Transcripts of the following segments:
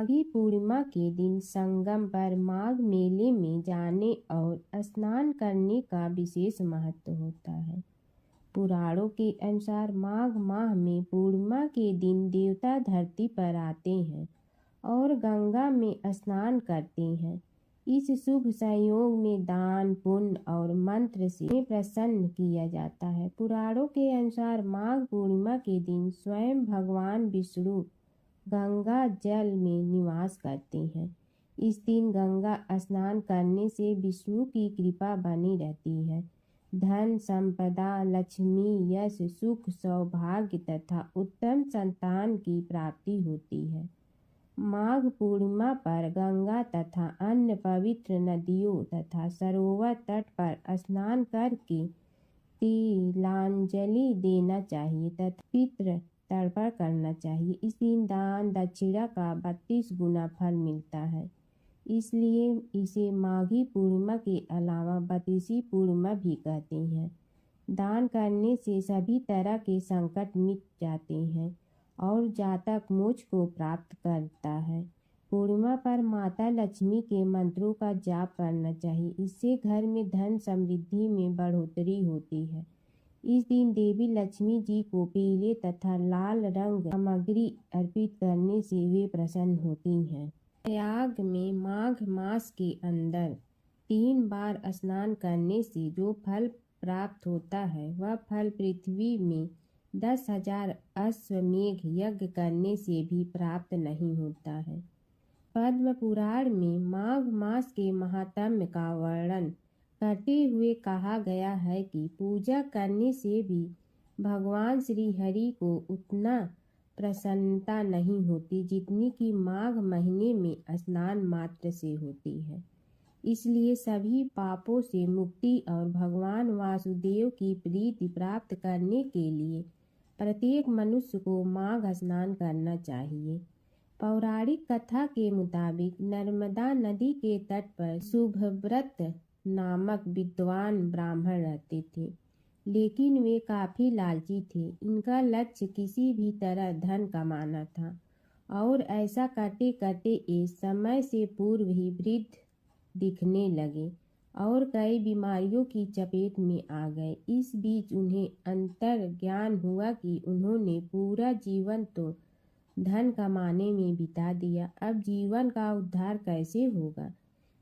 माघी पूर्णिमा के दिन संगम पर माघ मेले में जाने और स्नान करने का विशेष महत्व होता है। पुराणों के अनुसार माघ माह में पूर्णिमा के दिन देवता धरती पर आते हैं और गंगा में स्नान करते हैं। इस शुभ संयोग में दान पुण्य और मंत्र से प्रसन्न किया जाता है। पुराणों के अनुसार माघ पूर्णिमा के दिन स्वयं भगवान विष्णु गंगा जल में निवास करते हैं। इस दिन गंगा स्नान करने से विष्णु की कृपा बनी रहती है। धन संपदा लक्ष्मी यश सुख सौभाग्य तथा उत्तम संतान की प्राप्ति होती है। माघ पूर्णिमा पर गंगा तथा अन्य पवित्र नदियों तथा सरोवर तट पर स्नान करके तिलांजलि देना चाहिए तथा पितृ तर्पण करना चाहिए। इस दिन दान दक्षिणा का 32 गुना फल मिलता है, इसलिए इसे माघी पूर्णिमा के अलावा 32वीं पूर्णिमा भी कहते हैं। दान करने से सभी तरह के संकट मिट जाते हैं और जातक मोक्ष को प्राप्त करता है। पूर्णिमा पर माता लक्ष्मी के मंत्रों का जाप करना चाहिए, इससे घर में धन समृद्धि में बढ़ोतरी होती है। इस दिन देवी लक्ष्मी जी को पीले तथा लाल रंग सामग्री अर्पित करने से वे प्रसन्न होती हैं। प्रयाग में माघ मास के अंदर 3 बार स्नान करने से जो फल प्राप्त होता है वह फल पृथ्वी में 10,000 अश्वमेघ यज्ञ करने से भी प्राप्त नहीं होता है। पद्म पुराण में माघ मास के महात्म्य का वर्णन करते हुए कहा गया है कि पूजा करने से भी भगवान श्री हरि को उतना प्रसन्नता नहीं होती जितनी कि माघ महीने में स्नान मात्र से होती है। इसलिए सभी पापों से मुक्ति और भगवान वासुदेव की प्रीति प्राप्त करने के लिए प्रत्येक मनुष्य को माघ स्नान करना चाहिए। पौराणिक कथा के मुताबिक नर्मदा नदी के तट पर शुभव्रत नामक विद्वान ब्राह्मण रहते थे, लेकिन वे काफी लालची थे। इनका लक्ष्य किसी भी तरह धन कमाना था और ऐसा करते करते इस समय से पूर्व ही वृद्ध दिखने लगे और कई बीमारियों की चपेट में आ गए। इस बीच उन्हें अंतर ज्ञान हुआ कि उन्होंने पूरा जीवन तो धन कमाने में बिता दिया, अब जीवन का उद्धार कैसे होगा।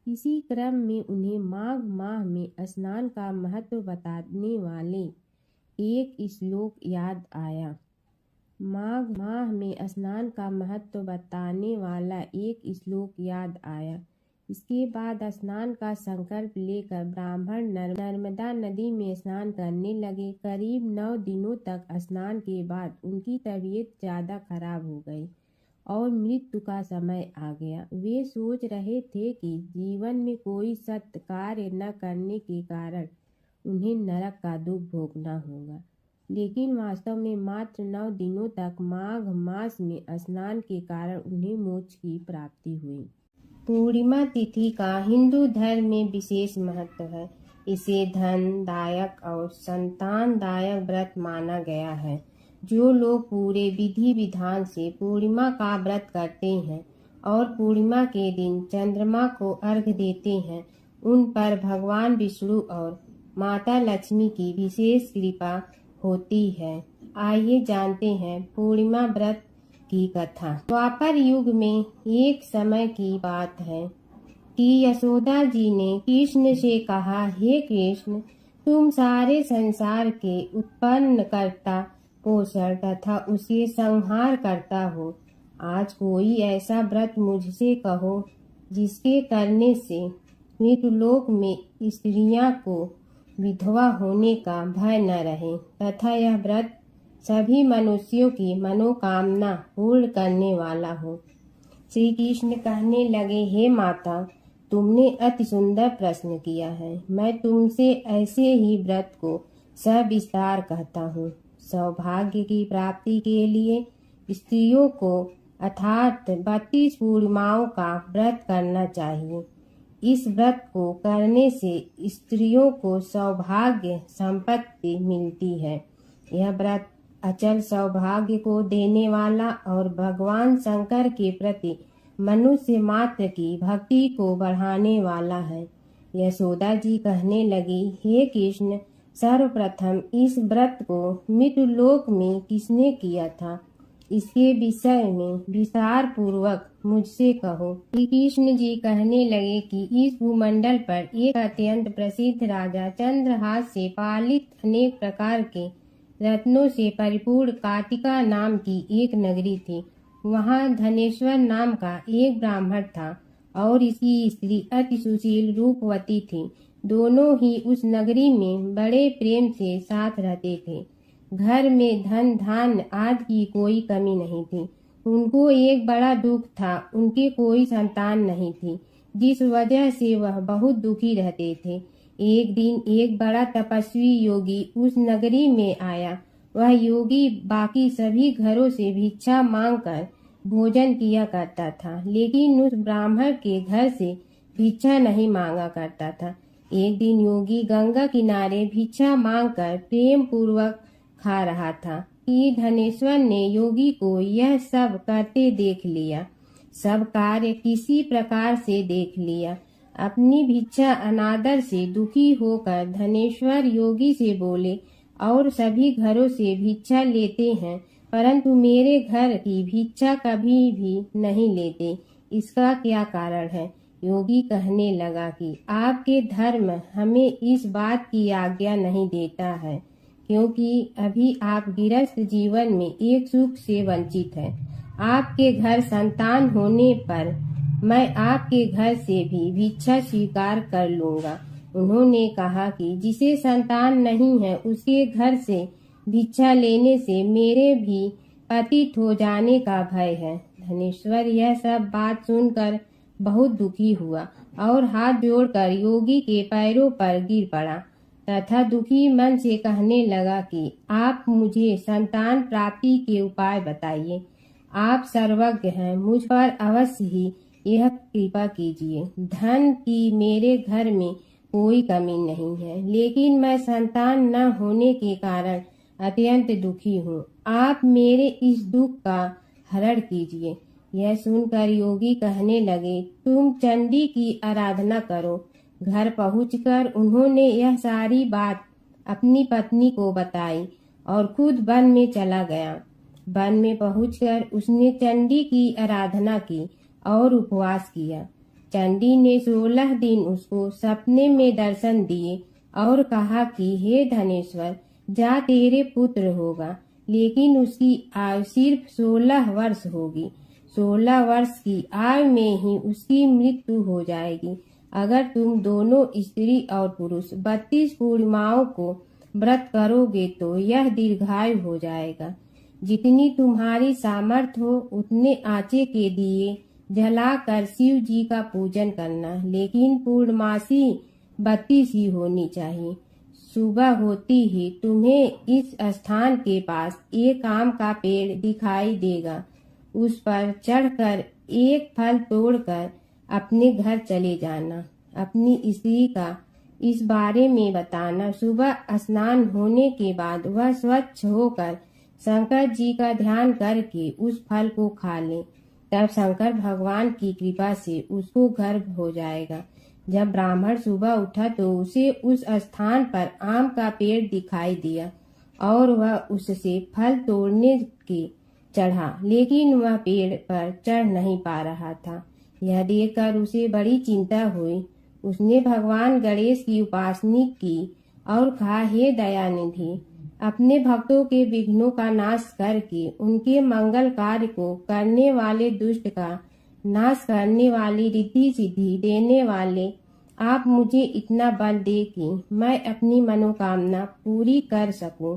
इसी क्रम में उन्हें माघ माह में स्नान का महत्व बताने वाले एक श्लोक याद आया। माघ माह में स्नान का महत्व बताने वाला एक श्लोक याद आया। इसके बाद स्नान का संकल्प लेकर ब्राह्मण नर्मदा नदी में स्नान करने लगे। करीब 9 दिनों तक स्नान के बाद उनकी तबीयत ज़्यादा खराब हो गई और मृत्यु का समय आ गया। वे सोच रहे थे कि जीवन में कोई सत्य कार्य न करने के कारण उन्हें नरक का दुख भोगना होगा, लेकिन वास्तव में मात्र 9 दिनों तक माघ मास में स्नान के कारण उन्हें मोक्ष की प्राप्ति हुई। पूर्णिमा तिथि का हिंदू धर्म में विशेष महत्व है। इसे धनदायक और संतानदायक व्रत माना गया है। जो लोग पूरे विधि विधान से पूर्णिमा का व्रत करते हैं और पूर्णिमा के दिन चंद्रमा को अर्घ्य देते हैं, उन पर भगवान विष्णु और माता लक्ष्मी की विशेष कृपा होती है। आइए जानते हैं पूर्णिमा व्रत की कथा। द्वापर युग में एक समय की बात है कि यशोदा जी ने कृष्ण से कहा, हे कृष्ण, तुम सारे संसार के उत्पन्न करता पोषण तथा उसे संहार करता हो। आज कोई ऐसा व्रत मुझसे कहो जिसके करने से मृत्युलोक में स्त्रियां को विधवा होने का भय न रहे तथा यह व्रत सभी मनुष्यों की मनोकामना पूर्ण करने वाला हो। श्री कृष्ण कहने लगे, हे माता, तुमने अति सुंदर प्रश्न किया है। मैं तुमसे ऐसे ही व्रत को सविस्तार कहता हूँ। सौभाग्य की प्राप्ति के लिए स्त्रियों को अर्थात 32 पूर्णिमाओं का व्रत करना चाहिए। इस व्रत को करने से स्त्रियों को सौभाग्य संपत्ति मिलती है। यह व्रत अचल सौभाग्य को देने वाला और भगवान शंकर के प्रति मनुष्य मात्र की भक्ति को बढ़ाने वाला है। यशोदा जी कहने लगी, हे कृष्ण, सर्वप्रथम इस व्रत को मृत्युलोक में किसने किया था, इसके विषय में विस्तार पूर्वक मुझसे कहो। श्री कृष्ण जी कहने लगे कि इस भूमंडल पर एक अत्यंत प्रसिद्ध राजा चंद्रहास से पालित अनेक प्रकार के रत्नों से परिपूर्ण काटिका नाम की एक नगरी थी। वहाँ धनेश्वर नाम का एक ब्राह्मण था और इसकी स्त्री अति सुशील रूपवती थी। दोनों ही उस नगरी में बड़े प्रेम से साथ रहते थे। घर में धन धान्य आदि की कोई कमी नहीं थी। उनको एक बड़ा दुख था, उनके कोई संतान नहीं थी, जिस वजह से वह बहुत दुखी रहते थे। एक दिन एक बड़ा तपस्वी योगी उस नगरी में आया। वह योगी बाकी सभी घरों से भिक्षा मांगकर भोजन किया करता था, लेकिन उस ब्राह्मण के घर से भिक्षा नहीं मांगा करता था। एक दिन योगी गंगा किनारे भिक्षा मांगकर प्रेम पूर्वक खा रहा था कि धनेश्वर ने योगी को यह सब करते देख लिया। सब कार्य किसी प्रकार से देख लिया। अपनी भिक्षा अनादर से दुखी होकर धनेश्वर योगी से बोले, और सभी घरों से भिक्षा लेते हैं, परंतु मेरे घर की भिक्षा कभी भी नहीं लेते, इसका क्या कारण है। योगी कहने लगा कि आपके धर्म हमें इस बात की आज्ञा नहीं देता है, क्योंकि अभी आप गृहस्थ जीवन में एक सुख से वंचित हैं। आपके घर संतान होने पर मैं आपके घर से भी भिक्षा स्वीकार कर लूंगा। उन्होंने कहा कि जिसे संतान नहीं है उसके घर से भिक्षा लेने से मेरे भी पतित हो जाने का भय है। धनेश्वर यह सब बात सुनकर बहुत दुखी हुआ और हाथ जोड़कर योगी के पैरों पर गिर पड़ा तथा दुखी मन से कहने लगा कि आप मुझे संतान प्राप्ति के उपाय बताइए। आप सर्वज्ञ हैं, मुझ पर अवश्य ही यह कृपा कीजिए। धन की मेरे घर में कोई कमी नहीं है, लेकिन मैं संतान न होने के कारण अत्यंत दुखी हूँ। आप मेरे इस दुख का हरण कीजिए। यह सुनकर योगी कहने लगे, तुम चंडी की आराधना करो। घर पहुंचकर उन्होंने यह सारी बात अपनी पत्नी को बताई और खुद वन में चला गया। वन में पहुंचकर उसने चंडी की आराधना की और उपवास किया। चंडी ने 16 दिन उसको सपने में दर्शन दिए और कहा कि हे धनेश्वर, जा तेरे पुत्र होगा, लेकिन उसकी आयु सिर्फ 16 वर्ष होगी। 16 वर्ष की आयु में ही उसकी मृत्यु हो जाएगी। अगर तुम दोनों स्त्री और पुरुष 32 पूर्णिमाओं को व्रत करोगे तो यह दीर्घायु हो जाएगा। जितनी तुम्हारी सामर्थ्य हो उतने आटे के दिए जलाकर शिव जी का पूजन करना, लेकिन पूर्णमासी 32 ही होनी चाहिए। सुबह होती ही तुम्हें इस स्थान के पास एक आम का पेड़ दिखाई देगा। उस पर चढ़कर एक फल तोड़कर अपने घर चले जाना। अपनी स्त्री का इस बारे में बताना। सुबह स्नान होने के बाद वह स्वच्छ होकर शंकर जी का ध्यान करके उस फल को खा ले, तब शंकर भगवान की कृपा से उसको गर्भ हो जाएगा। जब ब्राह्मण सुबह उठा तो उसे उस स्थान पर आम का पेड़ दिखाई दिया और वह उससे फल तोड़ने के चढ़ा, लेकिन वह पेड़ पर चढ़ नहीं पा रहा था। यह देखकर उसे बड़ी चिंता हुई। उसने भगवान गणेश की उपासना की और कहा, हे दयानिधि, अपने भक्तों के विघ्नों का नाश करके उनके मंगल कार्य को करने वाले, दुष्ट का नाश करने वाली, रिद्धि सिद्धि देने वाले, आप मुझे इतना बल दे कि मैं अपनी मनोकामना पूरी कर सकूं।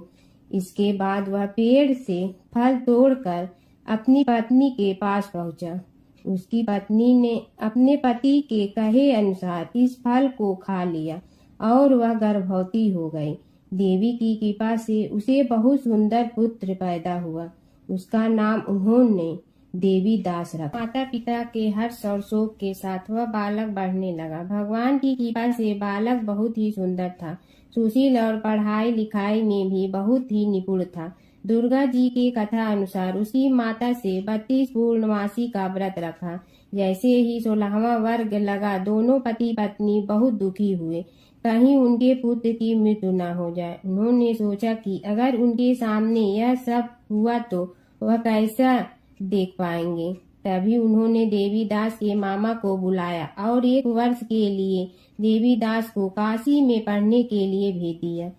इसके बाद वह पेड़ से फल तोड़कर अपनी पत्नी के पास पहुंचा। उसकी पत्नी ने अपने पति के कहे अनुसार इस फल को खा लिया और वह गर्भवती हो गई। देवी की कृपा से उसे बहुत सुंदर पुत्र पैदा हुआ। उसका नाम उन्होंने देवी दास रखा। माता पिता के हर्ष और शोक के साथ वह बालक बढ़ने लगा। भगवान की कृपा से बालक बहुत ही सुंदर था, सुशील और पढ़ाई लिखाई में भी बहुत ही निपुण था। दुर्गा जी के कथा अनुसार उसी माता से 32 पूर्णमासी का व्रत रखा। जैसे ही 16वां वर्ग लगा, दोनों पति पत्नी बहुत दुखी हुए, कहीं उनके पुत्र की मृत्यु न हो जाए। उन्होंने सोचा कि अगर उनके सामने यह सब हुआ तो वह कैसा देख पाएंगे। तभी उन्होंने देवीदास के मामा को बुलाया और 1 वर्ष के लिए देवीदास को काशी में पढ़ने के लिए भेज दिया।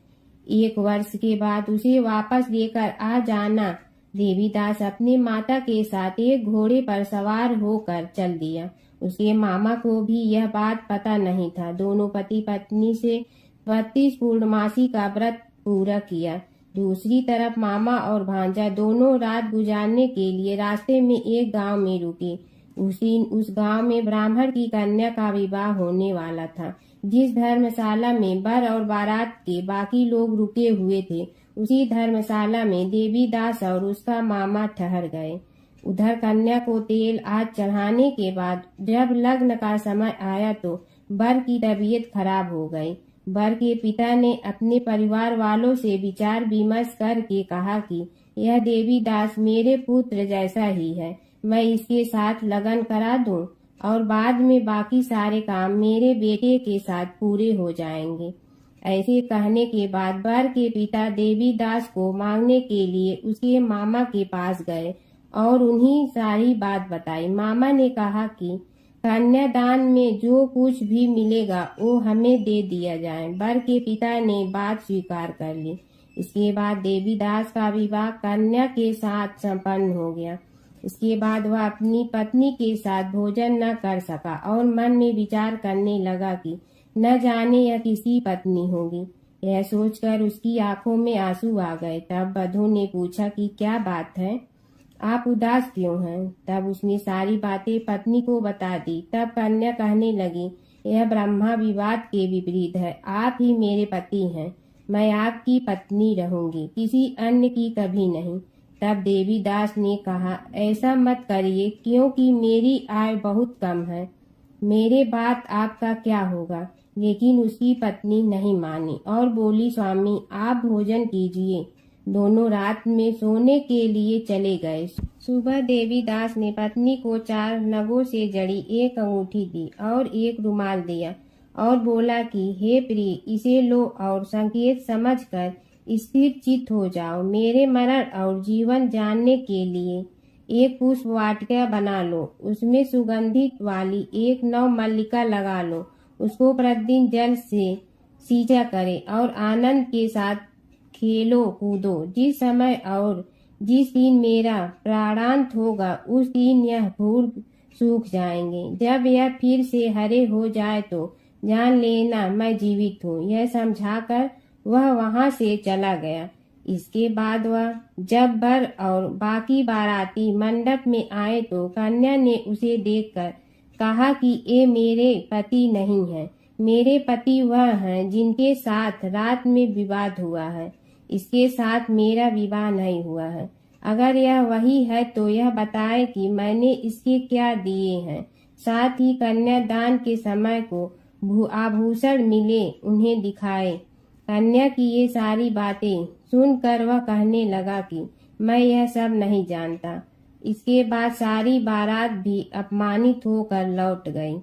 1 वर्ष के बाद उसे वापस लेकर आ जाना। देवीदास अपने माता के साथ एक घोड़े पर सवार होकर चल दिया। उसके मामा को भी यह बात पता नहीं था। दोनों पति पत्नी से 32 पूर्णमासी का व्रत पूरा किया। दूसरी तरफ मामा और भांजा दोनों रात गुजारने के लिए रास्ते में एक गांव में रुके। उस गांव में ब्राह्मण की कन्या का विवाह होने वाला था। जिस धर्मशाला में वर और बारात के बाकी लोग रुके हुए थे, उसी धर्मशाला में देवीदास और उसका मामा ठहर गए। उधर कन्या को तेल आज चढ़ाने के बाद जब लग्न का समय आया तो वर की तबीयत खराब हो गई। वर के पिता ने अपने परिवार वालों से विचार विमर्श करके कहा कि यह देवीदास मेरे पुत्र जैसा ही है, मैं इसके साथ लगन करा दूं और बाद में बाकी सारे काम मेरे बेटे के साथ पूरे हो जाएंगे। ऐसे कहने के बाद वर के पिता देवीदास को मांगने के लिए उसके मामा के पास गए और उन्हीं सारी बात बताई। मामा ने कहा कि कन्यादान में जो कुछ भी मिलेगा वो हमें दे दिया जाए। वर के पिता ने बात स्वीकार कर ली। इसके बाद देवीदास का विवाह कन्या के साथ संपन्न हो गया। इसके बाद वह अपनी पत्नी के साथ भोजन न कर सका और मन में विचार करने लगा कि न जाने यह किसी पत्नी होगी। यह सोचकर उसकी आंखों में आंसू आ गए। तब वधू ने पूछा कि क्या बात है, आप उदास क्यों हैं? तब उसने सारी बातें पत्नी को बता दी। तब कन्या कहने लगी, यह ब्रह्मा विवाद के विपरीत है। आप ही मेरे पति हैं, मैं आपकी पत्नी रहूंगी, किसी अन्य की कभी नहीं। तब देवीदास ने कहा, ऐसा मत करिए, क्योंकि मेरी आय बहुत कम है, मेरे बाद आपका क्या होगा। लेकिन उसकी पत्नी नहीं मानी और बोली, स्वामी आप भोजन कीजिए। दोनों रात में सोने के लिए चले गए। सुबह देवीदास ने पत्नी को 4 नगों से जड़ी एक अंगूठी दी और एक रुमाल दिया और बोला कि हे प्रिय, इसे लो और संकेत समझकर स्थिर चित्त हो जाओ। मेरे मरण और जीवन जानने के लिए एक पुष्प वाटिका बना लो, उसमें सुगंधित वाली एक नव मल्लिका लगा लो, उसको प्रतिदिन जल से सींचा करे और आनंद के साथ खेलो कूदो। जिस समय और जिस दिन मेरा प्राणांत होगा उस दिन यह फूल सूख जाएंगे। जब यह फिर से हरे हो जाए तो जान लेना मैं जीवित हूँ। यह समझाकर वह वहां से चला गया। इसके बाद वह जब वर और बाकी बाराती मंडप में आए तो कन्या ने उसे देखकर कहा कि ये मेरे पति नहीं है, मेरे पति वह हैं जिनके साथ रात में विवाद हुआ है, इसके साथ मेरा विवाह नहीं हुआ है। अगर यह वही है तो यह बताए कि मैंने इसके क्या दिए हैं। साथ ही कन्यादान के समय को आभूषण मिले उन्हें दिखाए। कन्या की ये सारी बातें सुनकर वह कहने लगा कि मैं यह सब नहीं जानता। इसके बाद सारी बारात भी अपमानित होकर लौट गई।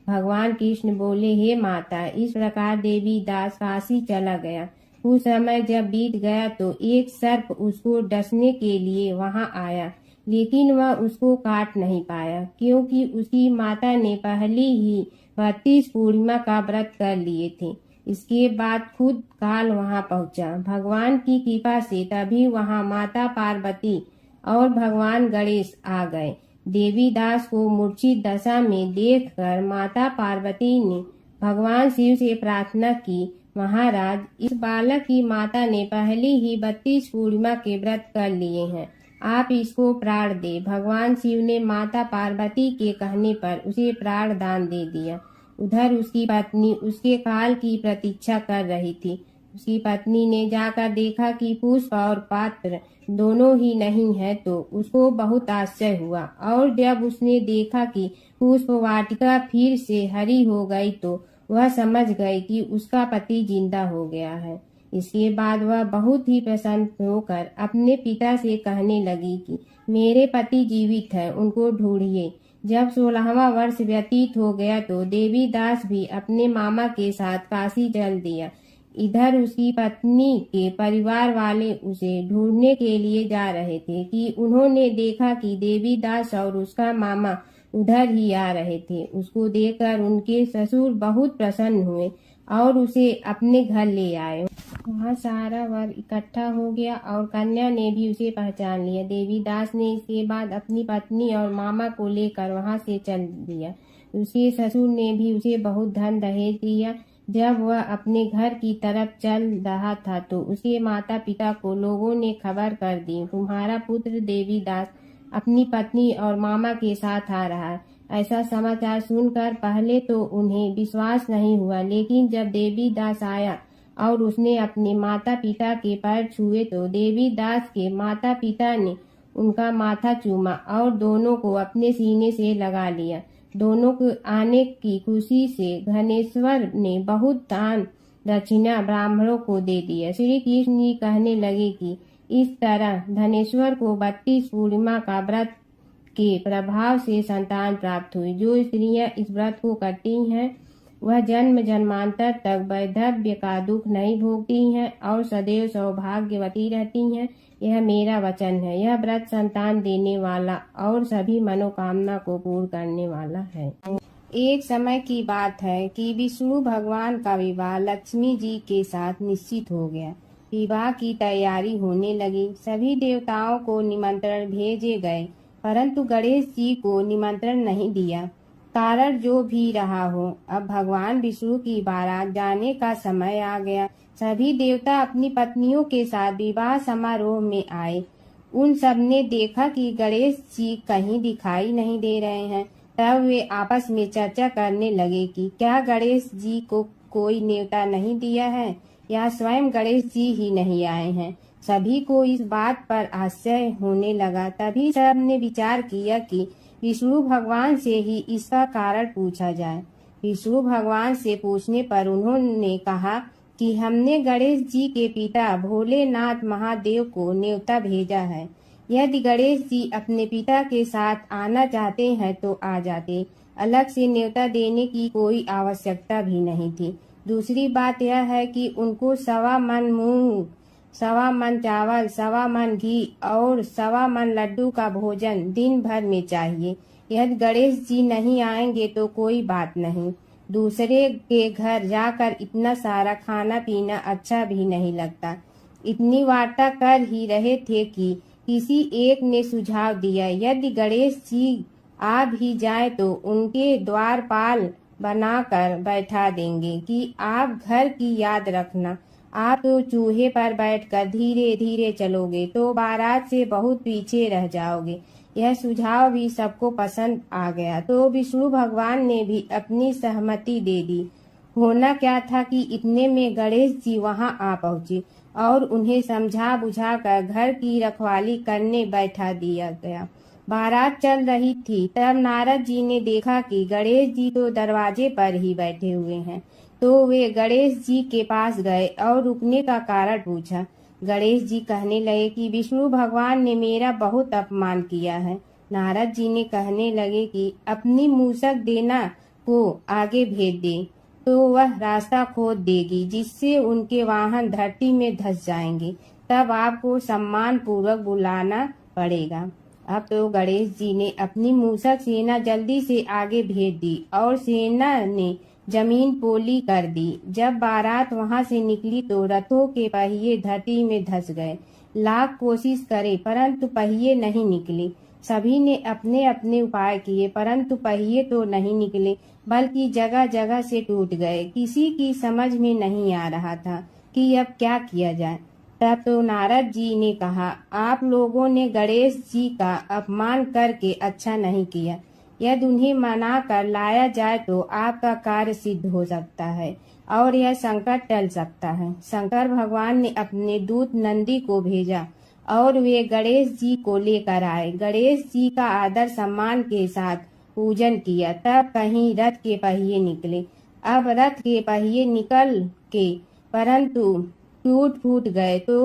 भगवान कृष्ण बोले, हे माता, इस प्रकार देवीदास काशी चला गया। कुछ समय जब बीत गया तो एक सर्प उसको डसने के लिए वहां आया, लेकिन वह उसको काट नहीं पाया, क्योंकि उसकी माता ने पहले ही 32 पूर्णिमा का व्रत कर लिए थे। इसके बाद खुद काल वहां पहुंचा। भगवान की कृपा से तभी वहां माता पार्वती और भगवान गणेश आ गए। देवीदास को मूर्छित दशा में देखकर माता पार्वती ने भगवान शिव से प्रार्थना की, महाराज, इस बालक की माता ने पहले ही 32 पूर्णिमा के व्रत कर लिए हैं, आप इसको प्राण दे। भगवान शिव ने माता पार्वती के कहने पर उसे प्राण दान दे दिया। उधर उसकी पत्नी उसके काल की प्रतीक्षा कर रही थी। उसकी पत्नी ने जाकर देखा कि पुष्प और पात्र दोनों ही नहीं है तो उसको बहुत आश्चर्य हुआ, और जब उसने देखा कि पुष्प वाटिका फिर से हरी हो गई तो वह समझ गई कि उसका पति जिंदा हो गया है। इसके बाद वह बहुत ही प्रसन्न होकर अपने पिता से कहने लगी कि मेरे पति जीवित हैं, उनको ढूंढिए। जब 16वां वर्ष व्यतीत हो गया तो देवी दास भी अपने मामा के साथ काशी चल दिया। इधर उसकी पत्नी के परिवार वाले उसे ढूंढने के लिए जा रहे थे कि उन्होंने देखा कि देवी दास और उसका मामा उधर ही आ रहे थे। उसको देखकर उनके ससुर बहुत प्रसन्न हुए और उसे अपने घर ले आए। वहाँ सारा वर्ग इकट्ठा हो गया और कन्या ने भी उसे पहचान लिया। देवी दास ने इसके बाद अपनी पत्नी और मामा को लेकर वहाँ से चल दिया। उसके ससुर ने भी उसे बहुत धन दहेज दिया। जब वह अपने घर की तरफ चल रहा था तो उसके माता पिता को लोगों ने खबर कर दी, तुम्हारा पुत्र देवी दास अपनी पत्नी और मामा के साथ आ रहा है। ऐसा समाचार सुनकर पहले तो उन्हें विश्वास नहीं हुआ, लेकिन जब देवी दास आया और उसने अपने माता पिता के पैर छुए तो देवी दास के माता पिता ने उनका माथा चूमा और दोनों को अपने सीने से लगा लिया। दोनों को आने की खुशी से धनेश्वर ने बहुत दान दक्षिणा ब्राह्मणों को दे दिया। श्री कृष्ण जी कहने लगे कि इस तरह धनेश्वर को 32 पूर्णिमा का व्रत के प्रभाव से संतान प्राप्त हुई। जो स्त्रियां इस व्रत को करती हैं वह जन्म जन्मांतर तक वैधव्य का दुख नहीं भोगती हैं और सदैव सौभाग्यवती रहती हैं। यह मेरा वचन है। यह व्रत संतान देने वाला और सभी मनोकामना को पूर्ण करने वाला है। एक समय की बात है कि विष्णु भगवान का विवाह लक्ष्मी जी के साथ निश्चित हो गया। विवाह की तैयारी होने लगी। सभी देवताओं को निमंत्रण भेजे गए, परंतु गणेश जी को निमंत्रण नहीं दिया। कारण जो भी रहा हो, अब भगवान विष्णु की बारात जाने का समय आ गया। सभी देवता अपनी पत्नियों के साथ विवाह समारोह में आए। उन सब ने देखा कि गणेश जी कहीं दिखाई नहीं दे रहे हैं। तब वे आपस में चर्चा करने लगे कि क्या गणेश जी को कोई न्योता नहीं दिया है या स्वयं गणेश जी ही नहीं आए हैं। सभी को इस बात पर आश्चर्य होने लगा। तभी सब ने विचार किया कि विष्णु भगवान से ही इसका कारण पूछा जाए। विष्णु भगवान से पूछने पर उन्होंने कहा कि हमने गणेश जी के पिता भोलेनाथ महादेव को न्योता भेजा है। यदि गणेश जी अपने पिता के साथ आना चाहते हैं तो आ जाते, अलग से न्योता देने की कोई आवश्यकता भी नहीं थी। दूसरी बात यह है कि उनको 1.25 मन मूंग, 1.25 मन चावल, 1.25 मन घी और 1.25 मन लड्डू का भोजन दिन भर में चाहिए। यदि गणेश जी नहीं आएंगे तो कोई बात नहीं, दूसरे के घर जाकर इतना सारा खाना पीना अच्छा भी नहीं लगता। इतनी वार्ता कर ही रहे थे कि किसी एक ने सुझाव दिया, यदि गणेश जी आ भी जाए तो उनके द्वारपाल बनाकर बैठा देंगे कि आप घर की याद रखना। आप तो चूहे पर बैठकर धीरे धीरे चलोगे तो बारात से बहुत पीछे रह जाओगे। यह सुझाव भी सबको पसंद आ गया तो विष्णु भगवान ने भी अपनी सहमति दे दी। होना क्या था कि इतने में गणेश जी वहां आ पहुंचे और उन्हें समझा बुझाकर घर की रखवाली करने बैठा दिया गया। बारात चल रही थी, तब नारद जी ने देखा कि गणेश जी तो दरवाजे पर ही बैठे हुए हैं, तो वे गणेश जी के पास गए और रुकने का कारण पूछा। गणेश जी कहने लगे कि विष्णु भगवान ने मेरा बहुत अपमान किया है। नारद जी ने कहने लगे कि अपनी मूसक देना को आगे भेज दे तो वह रास्ता खोद देगी, जिससे उनके वाहन धरती में धंस जाएंगे। तब आपको सम्मान पूर्वक बुलाना पड़ेगा। अब तो गणेश जी ने अपनी मूसक सेना जल्दी से आगे भेज दी और सेना ने जमीन पोली कर दी। जब बारात वहां से निकली तो रथों के पहिए धरती में धंस गए। लाख कोशिश करे परंतु पहिए नहीं निकले। सभी ने अपने अपने उपाय किए परंतु पहिए तो नहीं निकले, बल्कि जगह जगह से टूट गए। किसी की समझ में नहीं आ रहा था कि अब क्या किया जाए। तब तो नारद जी ने कहा, आप लोगों ने गणेश जी का अपमान करके अच्छा नहीं किया। यदि उन्हें मना कर लाया जाए तो आपका कार्य सिद्ध हो सकता है और यह संकट टल सकता है। शंकर भगवान ने अपने दूत नंदी को भेजा और वे गणेश जी को लेकर आए। गणेश जी का आदर सम्मान के साथ पूजन किया। तब कहीं रथ के पहिए निकले। अब रथ के पहिए निकल के परंतु टूट फूट गए तो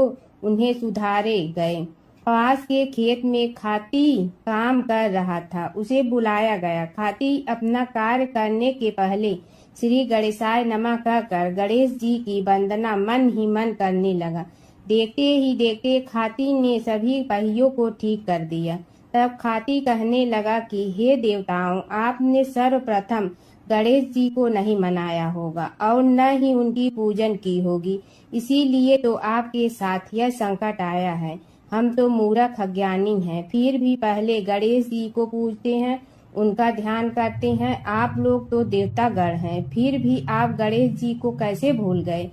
उन्हें सुधारे गए। पास के खेत में खाती काम कर रहा था, उसे बुलाया गया। खाती अपना कार्य करने के पहले श्री गणेशाय नमः कहकर गणेश जी की वंदना मन ही मन करने लगा। देखते ही देखते खाती ने सभी पहियों को ठीक कर दिया। तब खाती कहने लगा कि हे देवताओं, आपने सर्वप्रथम गणेश जी को नहीं मनाया होगा और न ही उनकी पूजन की होगी, इसीलिए तो आपके साथ यह संकट आया है। हम तो मूर्ख अज्ञानी हैं, फिर भी पहले गणेश जी को पूजते हैं, उनका ध्यान करते हैं। आप लोग तो देवतागण हैं, फिर भी आप गणेश जी को कैसे भूल गए?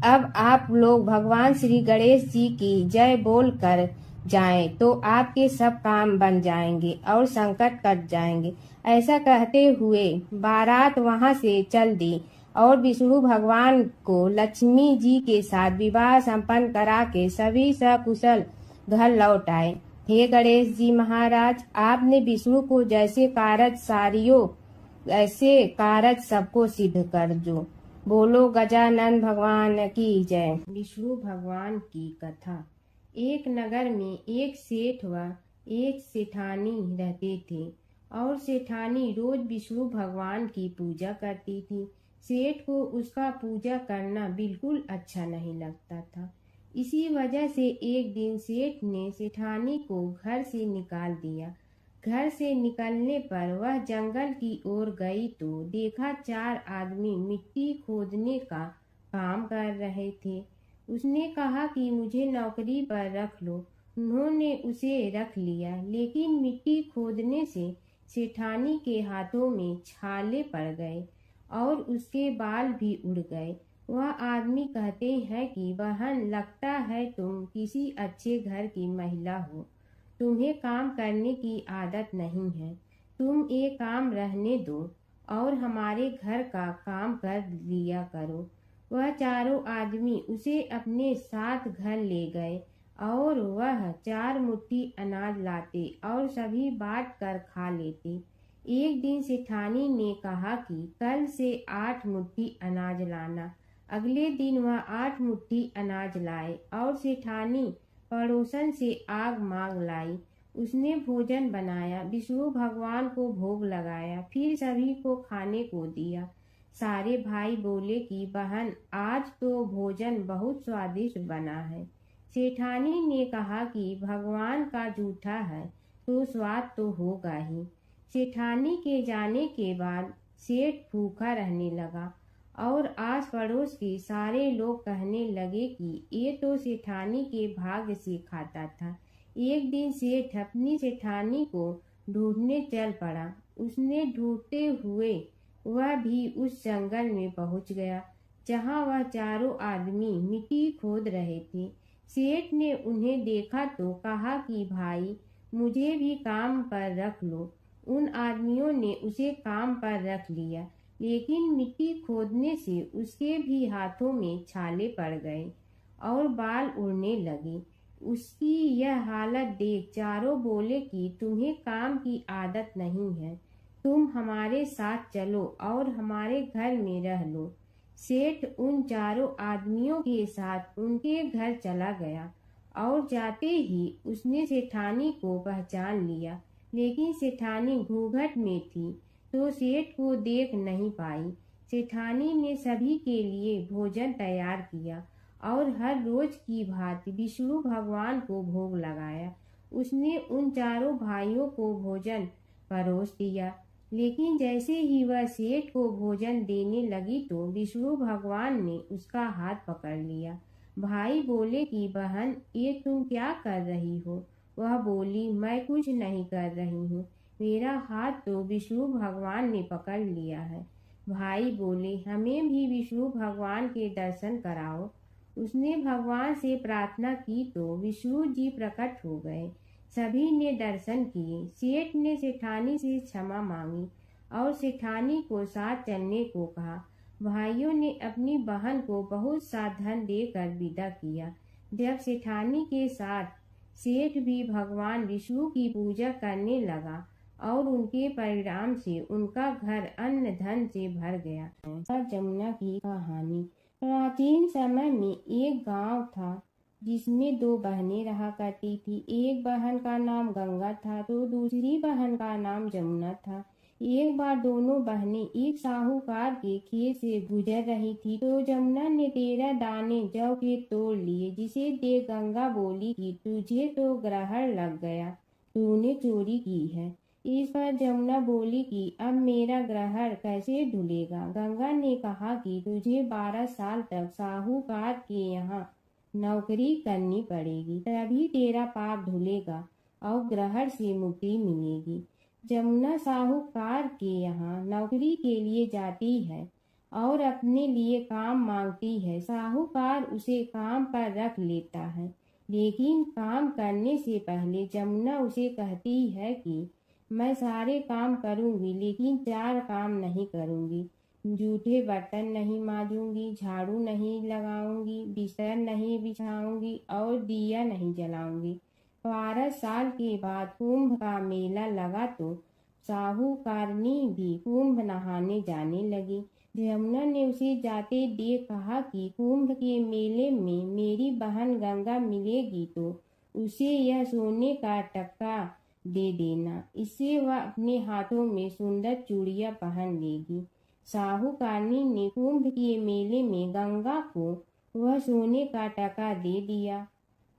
अब आप लोग भगवान श्री गणेश जी की जय बोल कर जाएं तो आपके सब काम बन जाएंगे और संकट कट जाएंगे। ऐसा कहते हुए बारात वहां से चल दी और विष्णु भगवान को लक्ष्मी जी के साथ विवाह संपन्न करा के सभी सकुशल घर लौट आए। हे गणेश जी महाराज, आपने विष्णु को जैसे कारज सारियो ऐसे कारज सबको सिद्ध कर जो। बोलो गजानन भगवान की जय। विष्णु भगवान की कथा। एक नगर में एक सेठ व एक सेठानी रहते थे और सेठानी रोज विष्णु भगवान की पूजा करती थी। सेठ को उसका पूजा करना बिल्कुल अच्छा नहीं लगता था। इसी वजह से एक दिन सेठ ने सेठानी को घर से निकाल दिया। घर से निकलने पर वह जंगल की ओर गई तो देखा 4 आदमी मिट्टी खोदने का काम कर रहे थे। उसने कहा कि मुझे नौकरी पर रख लो। उन्होंने उसे रख लिया, लेकिन मिट्टी खोदने से सेठानी के हाथों में छाले पड़ गए और उसके बाल भी उड़ गए। वह आदमी कहते हैं कि बहन, लगता है तुम किसी अच्छे घर की महिला हो, तुम्हें काम करने की आदत नहीं है। तुम ये काम रहने दो और हमारे घर का काम कर लिया करो। वह चारों आदमी उसे अपने साथ घर ले गए और वह 4 मुट्ठी अनाज लाते और सभी बांट कर खा लेते। एक दिन सेठानी ने कहा कि कल से 8 मुट्ठी अनाज लाना। अगले दिन वह 8 मुट्ठी अनाज लाए और सेठानी पड़ोसन से आग मांग लाई। उसने भोजन बनाया, विष्णु भगवान को भोग लगाया, फिर सभी को खाने को दिया। सारे भाई बोले कि बहन, आज तो भोजन बहुत स्वादिष्ट बना है। सेठानी ने कहा कि भगवान का जूठा है तो स्वाद तो होगा ही। सेठानी के जाने के बाद सेठ भूखा रहने लगा और आस पड़ोस के सारे लोग कहने लगे कि ये तो सेठानी के भाग्य से खाता था। एक दिन सेठ अपनी सेठानी को ढूंढने चल पड़ा। उसने ढूंढते हुए वह भी उस जंगल में पहुंच गया जहां वह चारों आदमी मिट्टी खोद रहे थे। सेठ ने उन्हें देखा तो कहा कि भाई, मुझे भी काम पर रख लो। उन आदमियों ने उसे काम पर रख लिया, लेकिन मिट्टी खोदने से उसके भी हाथों में छाले पड़ गए और बाल उड़ने लगे। उसकी यह हालत देख चारों बोले कि तुम्हें काम की आदत नहीं है, तुम हमारे साथ चलो और हमारे घर में रह लो। सेठ उन चारों आदमियों के साथ उनके घर चला गया और जाते ही उसने सेठानी को पहचान लिया, लेकिन सेठानी घूंघट में थी तो सेठ को देख नहीं पाई। सेठानी ने सभी के लिए भोजन तैयार किया और हर रोज की भांति विष्णु भगवान को भोग लगाया। उसने उन चारों भाइयों को भोजन परोस दिया, लेकिन जैसे ही वह सेठ को भोजन देने लगी तो विष्णु भगवान ने उसका हाथ पकड़ लिया। भाई बोले कि बहन, ये तुम क्या कर रही हो? वह बोली, मैं कुछ नहीं कर रही हूँ, मेरा हाथ तो विष्णु भगवान ने पकड़ लिया है। भाई बोले, हमें भी विष्णु भगवान के दर्शन कराओ। उसने भगवान से प्रार्थना की तो विष्णु जी प्रकट हो गए। सभी ने दर्शन किए। सेठ ने सेठानी से क्षमा मांगी और सेठानी को साथ चलने को कहा। भाइयों ने अपनी बहन को बहुत सा धन देकर विदा किया। जब सेठानी के साथ सेठ भी भगवान विष्णु की पूजा करने लगा और उनके परिणाम से उनका घर अन्न धन से भर गया। जमुना की कहानी। प्राचीन समय में एक गांव था जिसमें दो बहनें रहा करती थी। एक बहन का नाम गंगा था तो दूसरी बहन का नाम जमुना था। एक बार दोनों बहनें एक साहूकार के खेत से गुजर रही थी तो जमुना ने 13 दाने जौ के तोड़ लिए, जिसे देख गंगा बोली कि तुझे तो ग्रहण लग गया, तूने चोरी की है। इस पर जमुना बोली कि अब मेरा ग्रहण कैसे धुलेगा। गंगा ने कहा कि तुझे 12 साल तक साहूकार के यहाँ नौकरी करनी पड़ेगी, तभी तेरा पाप धुलेगा और ग्रहण से मुक्ति मिलेगी। जमुना साहूकार के यहाँ नौकरी के लिए जाती है और अपने लिए काम मांगती है। साहूकार उसे काम पर रख लेता है, लेकिन काम करने से पहले जमुना उसे कहती है कि मैं सारे काम करूंगी लेकिन 4 काम नहीं करूंगी। जूठे बर्तन नहीं मांजूंगी, झाड़ू नहीं लगाऊंगी, बिस्तर नहीं बिछाऊंगी और दिया नहीं जलाऊंगी। 12 साल के बाद कुंभ का मेला लगा तो साहूकारनी भी कुंभ नहाने जाने लगी। जमुना ने उसे जाते देख कहा कि कुंभ के मेले में मेरी बहन गंगा मिलेगी तो उसे यह सोने का टक्का दे देना, इससे वह अपने हाथों में सुंदर चूड़ियां पहन लेगी। साहूकारनी ने कुंभ के मेले में गंगा को वह सोने का टका दे दिया।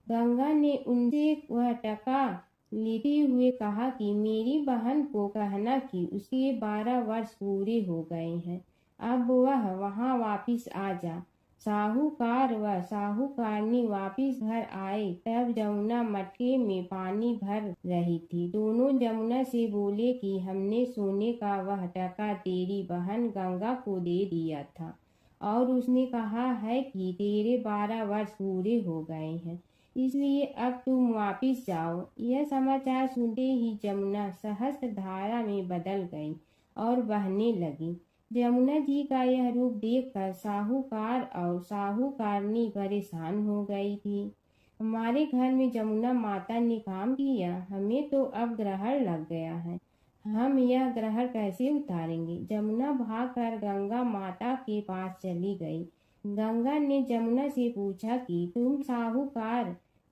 गंगा ने उनसे वह टका लेते हुए कहा कि मेरी बहन को कहना कि उसके 12 वर्ष पूरे हो गए हैं, अब वह वहां वापिस आ जा। साहूकार व साहूकारनी वापिस घर आए तब जमुना मटके में पानी भर रही थी। दोनों जमुना से बोले कि हमने सोने का वह टका तेरी बहन गंगा को दे दिया था और उसने कहा है कि तेरे 12 वर्ष पूरे हो गए हैं, इसलिए अब तुम वापिस जाओ। यह समाचार सुनते ही जमुना सहस्त्र धारा में बदल गई और बहने लगी। जमुना जी का यह रूप देखकर साहूकार और साहूकारनी परेशान हो गई थी। हमारे घर में जमुना माता ने काम किया, हमें तो अब ग्रहण लग गया है, हम यह ग्रहण कैसे उतारेंगे। जमुना भागकर गंगा माता के पास चली गई। गंगा ने जमुना से पूछा कि तुम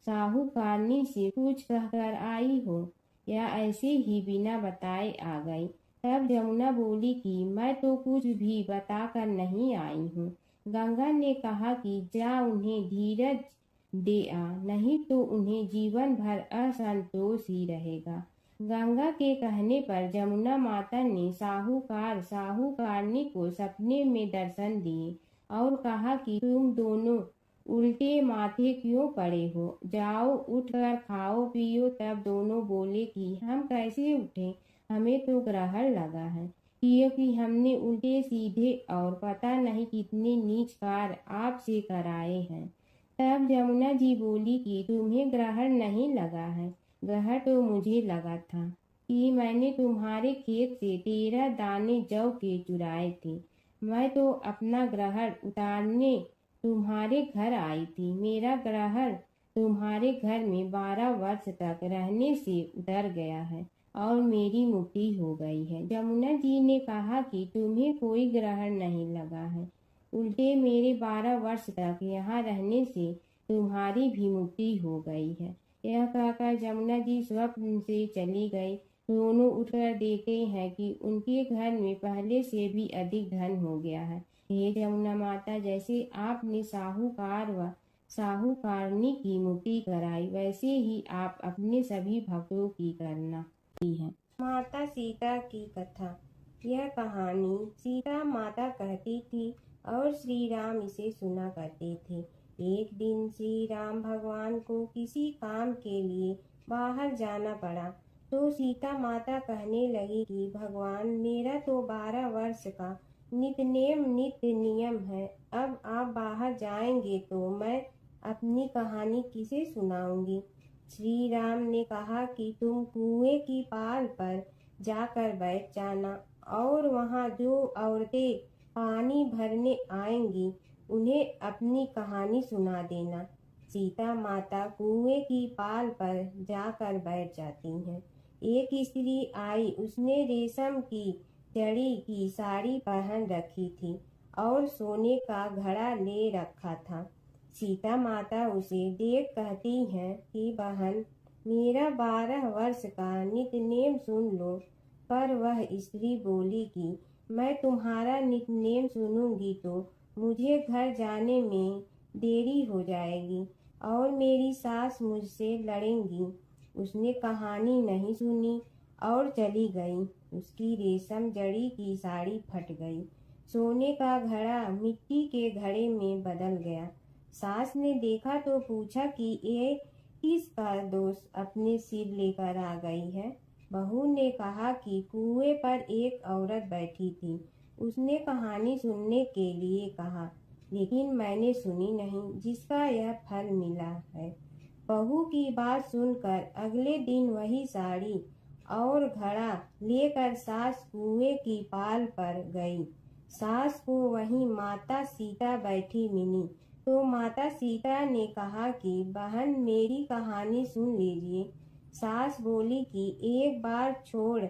साहूकारनी से कुछ कहकर आई हो या ऐसे ही बिना बताए आ गई। तब जमुना बोली कि मैं तो कुछ भी बताकर नहीं आई हूँ। गंगा ने कहा कि जा उन्हें धीरज दे आ, नहीं तो उन्हें जीवन भर असंतोष ही रहेगा। गंगा के कहने पर जमुना माता ने साहूकारनी को सपने में दर्शन दिए और कहा कि तुम दोनों उल्टे माथे क्यों पड़े हो, जाओ उठकर खाओ पियो। तब दोनों बोले कि हम कैसे उठें, हमें तो ग्रहण लगा है, क्योंकि हमने उल्टे सीधे और पता नहीं कितने नीच कार्य आपसे कराए हैं। तब जमुना जी बोली कि तुम्हें ग्रहण नहीं लगा है, ग्रहण तो मुझे लगा था कि मैंने तुम्हारे खेत से 13 दाने जौ के चुराए थे। मैं तो अपना ग्रहण उतारने तुम्हारे घर आई थी। मेरा ग्रहण तुम्हारे घर में 12 वर्ष तक रहने से उतर गया है और मेरी मुक्ति हो गई है। जमुना जी ने कहा कि तुम्हें कोई ग्रहण नहीं लगा है, उल्टे मेरे 12 वर्ष तक यहाँ रहने से तुम्हारी भी मुक्ति हो गई है। यह कहकर जमुना जी स्वप्न से चली गई। दोनों उठकर देखते हैं कि उनके घर में पहले से भी अधिक धन हो गया है। हे जमुना माता, जैसे आपने साहूकार व साहूकारनी की मुक्ति कराई, वैसे ही आप अपने सभी भक्तों की करना है। माता सीता की कथा। यह कहानी सीता माता कहती थी और श्री राम इसे सुना करते थे। एक दिन श्री राम भगवान को किसी काम के लिए बाहर जाना पड़ा तो सीता माता कहने लगी कि भगवान, मेरा तो 12 वर्ष का नित्य नियम है, अब आप बाहर जाएंगे तो मैं अपनी कहानी किसे सुनाऊंगी। श्री राम ने कहा कि तुम कुएं की पाल पर जाकर बैठ जाना और वहां जो औरतें पानी भरने आएंगी उन्हें अपनी कहानी सुना देना। सीता माता कुएं की पाल पर जाकर बैठ जाती हैं। एक स्त्री आई, उसने रेशम की जड़ी की साड़ी पहन रखी थी और सोने का घड़ा ले रखा था। सीता माता उसे देख कहती हैं कि बहन, मेरा 12 वर्ष का नितनेम सुन लो। पर वह स्त्री बोली कि मैं तुम्हारा नितनेम सुनूंगी तो मुझे घर जाने में देरी हो जाएगी और मेरी सास मुझसे लड़ेंगी। उसने कहानी नहीं सुनी और चली गई। उसकी रेशम जड़ी की साड़ी फट गई। सोने का घड़ा मिट्टी के घड़े में बदल गया। सास ने देखा तो पूछा कि ये किसका दोष अपने सिर लेकर आ गई है। बहू ने कहा कि कुएं पर एक औरत बैठी थी। उसने कहानी सुनने के लिए कहा, लेकिन मैंने सुनी नहीं, जिसका यह फल मिला है। बहू की बात सुनकर अगले दिन वही साड़ी और घड़ा लेकर सास कुएं की पाल पर गई। सास को वहीं माता सीता बैठी मिली तो माता सीता ने कहा कि बहन, मेरी कहानी सुन लीजिए। सास बोली कि एक बार छोड़,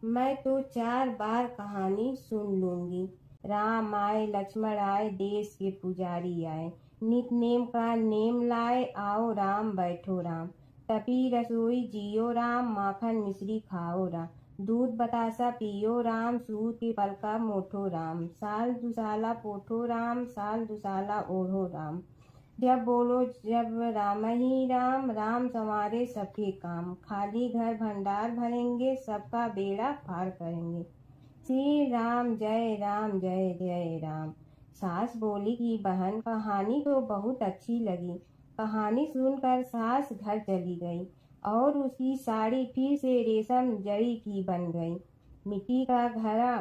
मैं तो 4 बार कहानी सुन लूंगी। राम आए लक्ष्मण आए, देश के पुजारी आए, नित नेम का नेम लाए, आओ राम बैठो राम। तपी रसोई जियो राम, माखन मिश्री खाओ राम। दूध बतासा पियो राम, सूत के पलका मोठो राम। साल दुसाला पोठो राम, साल दुसाला ओढ़ो राम। जब बोलो जब राम ही राम, राम संवारे सबके काम। खाली घर भंडार भरेंगे, सबका बेड़ा पार करेंगे। श्री राम जय राम जय जय राम। सास बोली कि बहन, कहानी तो बहुत अच्छी लगी। कहानी सुनकर सास घर चली गई और उसकी साड़ी फिर से रेशम जड़ी की बन गई। मिट्टी का घड़ा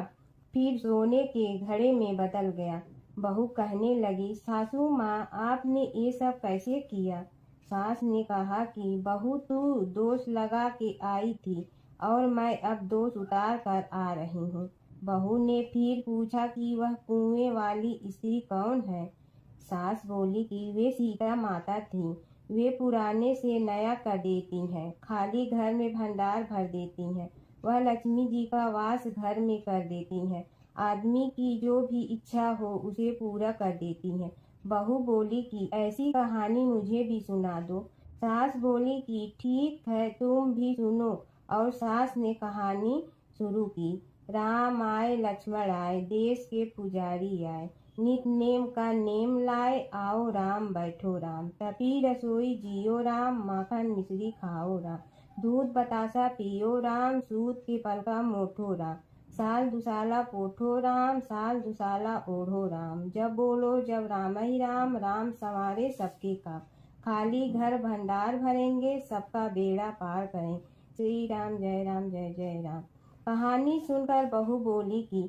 फिर सोने के घड़े में बदल गया। बहू कहने लगी, सासू माँ, आपने ये सब कैसे किया? सास ने कहा कि बहू, तू दोष लगा के आई थी और मैं अब दोष उतार कर आ रही हूँ। बहू ने फिर पूछा कि वह कुएं वाली स्त्री कौन है? सास बोली कि वे सीता माता थी। वे पुराने से नया कर देती हैं, खाली घर में भंडार भर देती हैं। वह लक्ष्मी जी का वास घर में कर देती हैं। आदमी की जो भी इच्छा हो उसे पूरा कर देती हैं। बहू बोली कि ऐसी कहानी मुझे भी सुना दो। सास बोली कि ठीक है, तुम भी सुनो। और सास ने कहानी शुरू की। राम आए लक्ष्मण आए, देश के पुजारी आए, नित नेम का नेम लाए, आओ राम बैठो राम। तपी रसोई जियो राम, माखन मिश्री खाओ राम। दूध बतासा पियो राम, सूत के पलका मोठो राम। साल दुसाला पोठो राम, साल दुसाला ओढ़ो राम। जब बोलो जब राम ही राम, राम संवारे सबके काम। खाली घर भंडार भरेंगे, सबका बेड़ा पार करें। श्री राम जय जय राम। कहानी सुनकर बहू बोली कि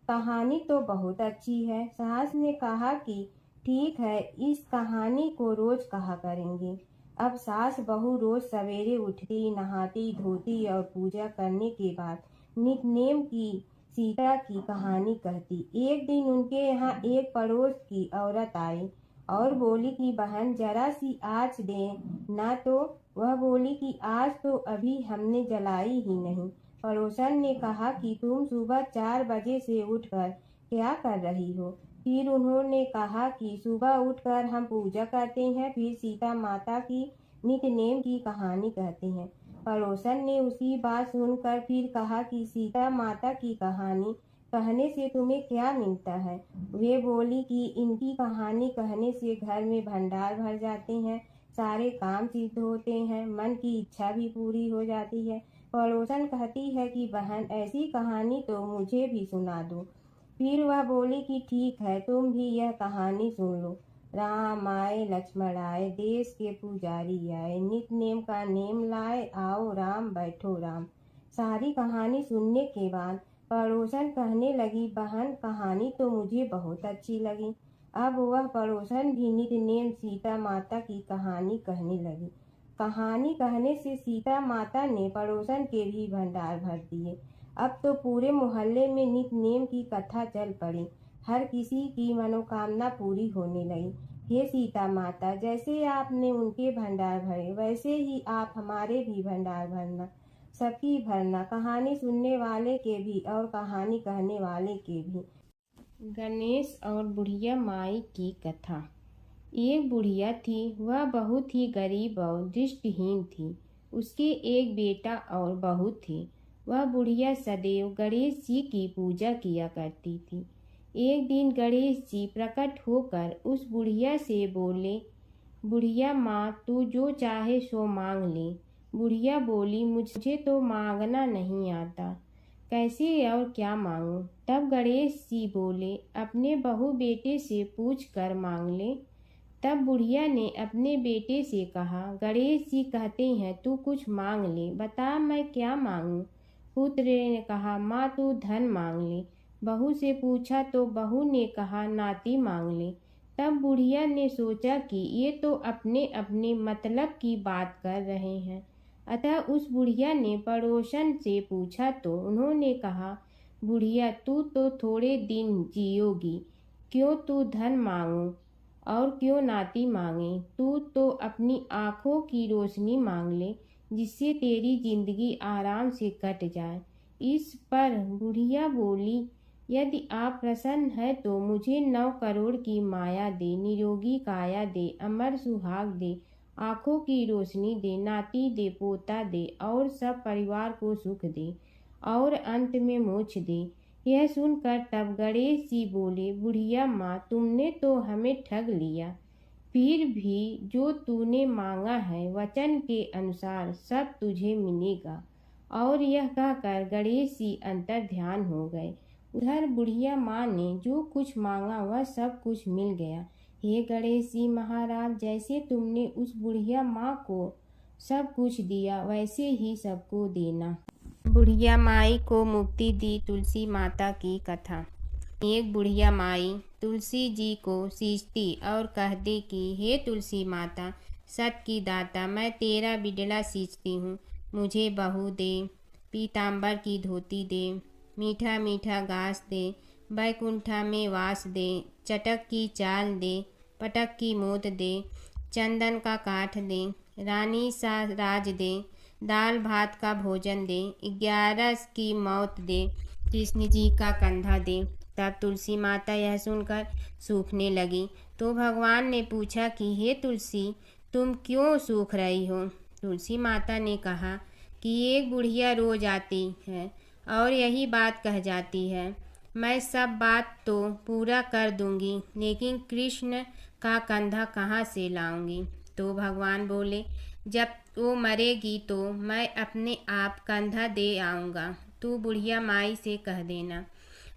कहानी तो बहुत अच्छी है। सास ने कहा कि ठीक है, इस कहानी को रोज कहा करेंगे। अब सास बहू रोज सवेरे उठती, नहाती धोती और पूजा करने के बाद नितनेम की सीता की कहानी कहती। एक दिन उनके यहाँ एक पड़ोस की औरत आई और बोली कि बहन, जरा सी आँच दे ना। तो वह बोली कि आज तो अभी हमने जलाई ही नहीं। पड़ोसन ने कहा कि तुम सुबह 4 बजे से उठकर क्या कर रही हो? फिर उन्होंने कहा कि सुबह उठकर हम पूजा करते हैं, फिर सीता माता की नितनेम की कहानी कहते हैं। पड़ोसन ने उसकी बात सुनकर फिर कहा कि सीता माता की कहानी कहने से तुम्हें क्या मिलता है? वे बोली कि इनकी कहानी कहने से घर में भंडार भर जाते हैं, सारे काम सिद्ध होते हैं, मन की इच्छा भी पूरी हो जाती है। पड़ोसन कहती है कि बहन, ऐसी कहानी तो मुझे भी सुना दो। फिर वह बोली कि ठीक है, तुम भी यह कहानी सुन लो। राम आए लक्ष्मण आए, देश के पुजारी आए, नित नेम का नेम लाए, आओ राम बैठो राम। सारी कहानी सुनने के बाद पड़ोसन कहने लगी, बहन, कहानी तो मुझे बहुत अच्छी लगी। अब वह पड़ोसन भी नित नेम सीता माता की कहानी कहने लगी। कहानी कहने से सीता माता ने पड़ोसन के भी भंडार भर दिए। अब तो पूरे मोहल्ले में नित नेम की कथा चल पड़ी। हर किसी की मनोकामना पूरी होने लगी। हे सीता माता, जैसे आपने उनके भंडार भरे, वैसे ही आप हमारे भी भंडार भरना, सबकी भरना, कहानी सुनने वाले के भी और कहानी कहने वाले के भी। गणेश और बुढ़िया माई की कथा। एक बुढ़िया थी, वह बहुत ही गरीब और दृष्टिहीन थी। उसके एक बेटा और बहू थे। वह बुढ़िया सदैव गणेश जी की पूजा किया करती थी। एक दिन गणेश जी प्रकट होकर उस बुढ़िया से बोले, बुढ़िया माँ, तू जो चाहे सो मांग ले। बुढ़िया बोली, मुझे तो मांगना नहीं आता, कैसे और क्या मांगूं। तब गणेश जी बोले, अपने बहू बेटे से पूछ कर मांग ले। तब बुढ़िया ने अपने बेटे से कहा, गणेश जी कहते हैं तू कुछ मांग ले, बता मैं क्या मांगूं। पुत्र ने कहा, माँ तू धन मांग ले। बहू से पूछा तो बहू ने कहा, नाती मांग ले। तब बुढ़िया ने सोचा कि ये तो अपने अपने मतलब की बात कर रहे हैं। अतः उस बुढ़िया ने पड़ोसन से पूछा तो उन्होंने कहा, बुढ़िया तू तो थोड़े दिन जियोगी, क्यों तू धन मांगो और क्यों नाती मांगे। तू तो अपनी आँखों की रोशनी मांग ले, जिससे तेरी जिंदगी आराम से कट जाए। इस पर बुढ़िया बोली, यदि आप प्रसन्न है तो मुझे 9 करोड़ की माया दे, निरोगी काया दे, अमर सुहाग दे, आँखों की रोशनी दे, नाती दे, पोता दे और सब परिवार को सुख दे और अंत में मोक्ष दे। यह सुनकर तब गणेश जी बोले, बुढ़िया माँ, तुमने तो हमें ठग लिया। फिर भी जो तूने मांगा है वचन के अनुसार सब तुझे मिलेगा। और यह कहकर गणेश जी अंतर ध्यान हो गए। उधर बुढ़िया माँ ने जो कुछ मांगा वह सब कुछ मिल गया। हे गणेश जी महाराज, जैसे तुमने उस बुढ़िया माँ को सब कुछ दिया वैसे ही सबको देना। बुढ़िया माई को मुक्ति दी तुलसी माता की कथा। एक बुढ़िया माई तुलसी जी को सींचती और कहती कि हे तुलसी माता, सत की दाता, मैं तेरा बिडला सींचती हूँ, मुझे बहू दे, पीताम्बर की धोती दे, मीठा मीठा घास दे, बैकुंठा में वास दे, चटक की चाल दे, पटक की मोत दे, चंदन का काठ दे, रानी सा राज दे, दाल भात का भोजन दे, 11 की मौत दे, कृष्ण जी का कंधा दे। तब तुलसी माता यह सुनकर सूखने लगी। तो भगवान ने पूछा कि हे तुलसी, तुम क्यों सूख रही हो। तुलसी माता ने कहा कि एक बुढ़िया रोज आती है और यही बात कह जाती है, मैं सब बात तो पूरा कर दूंगी, लेकिन कृष्ण का कंधा कहाँ से लाऊंगी। तो भगवान बोले, जब वो मरेगी तो मैं अपने आप कंधा दे आऊँगा, तू बुढ़िया माई से कह देना।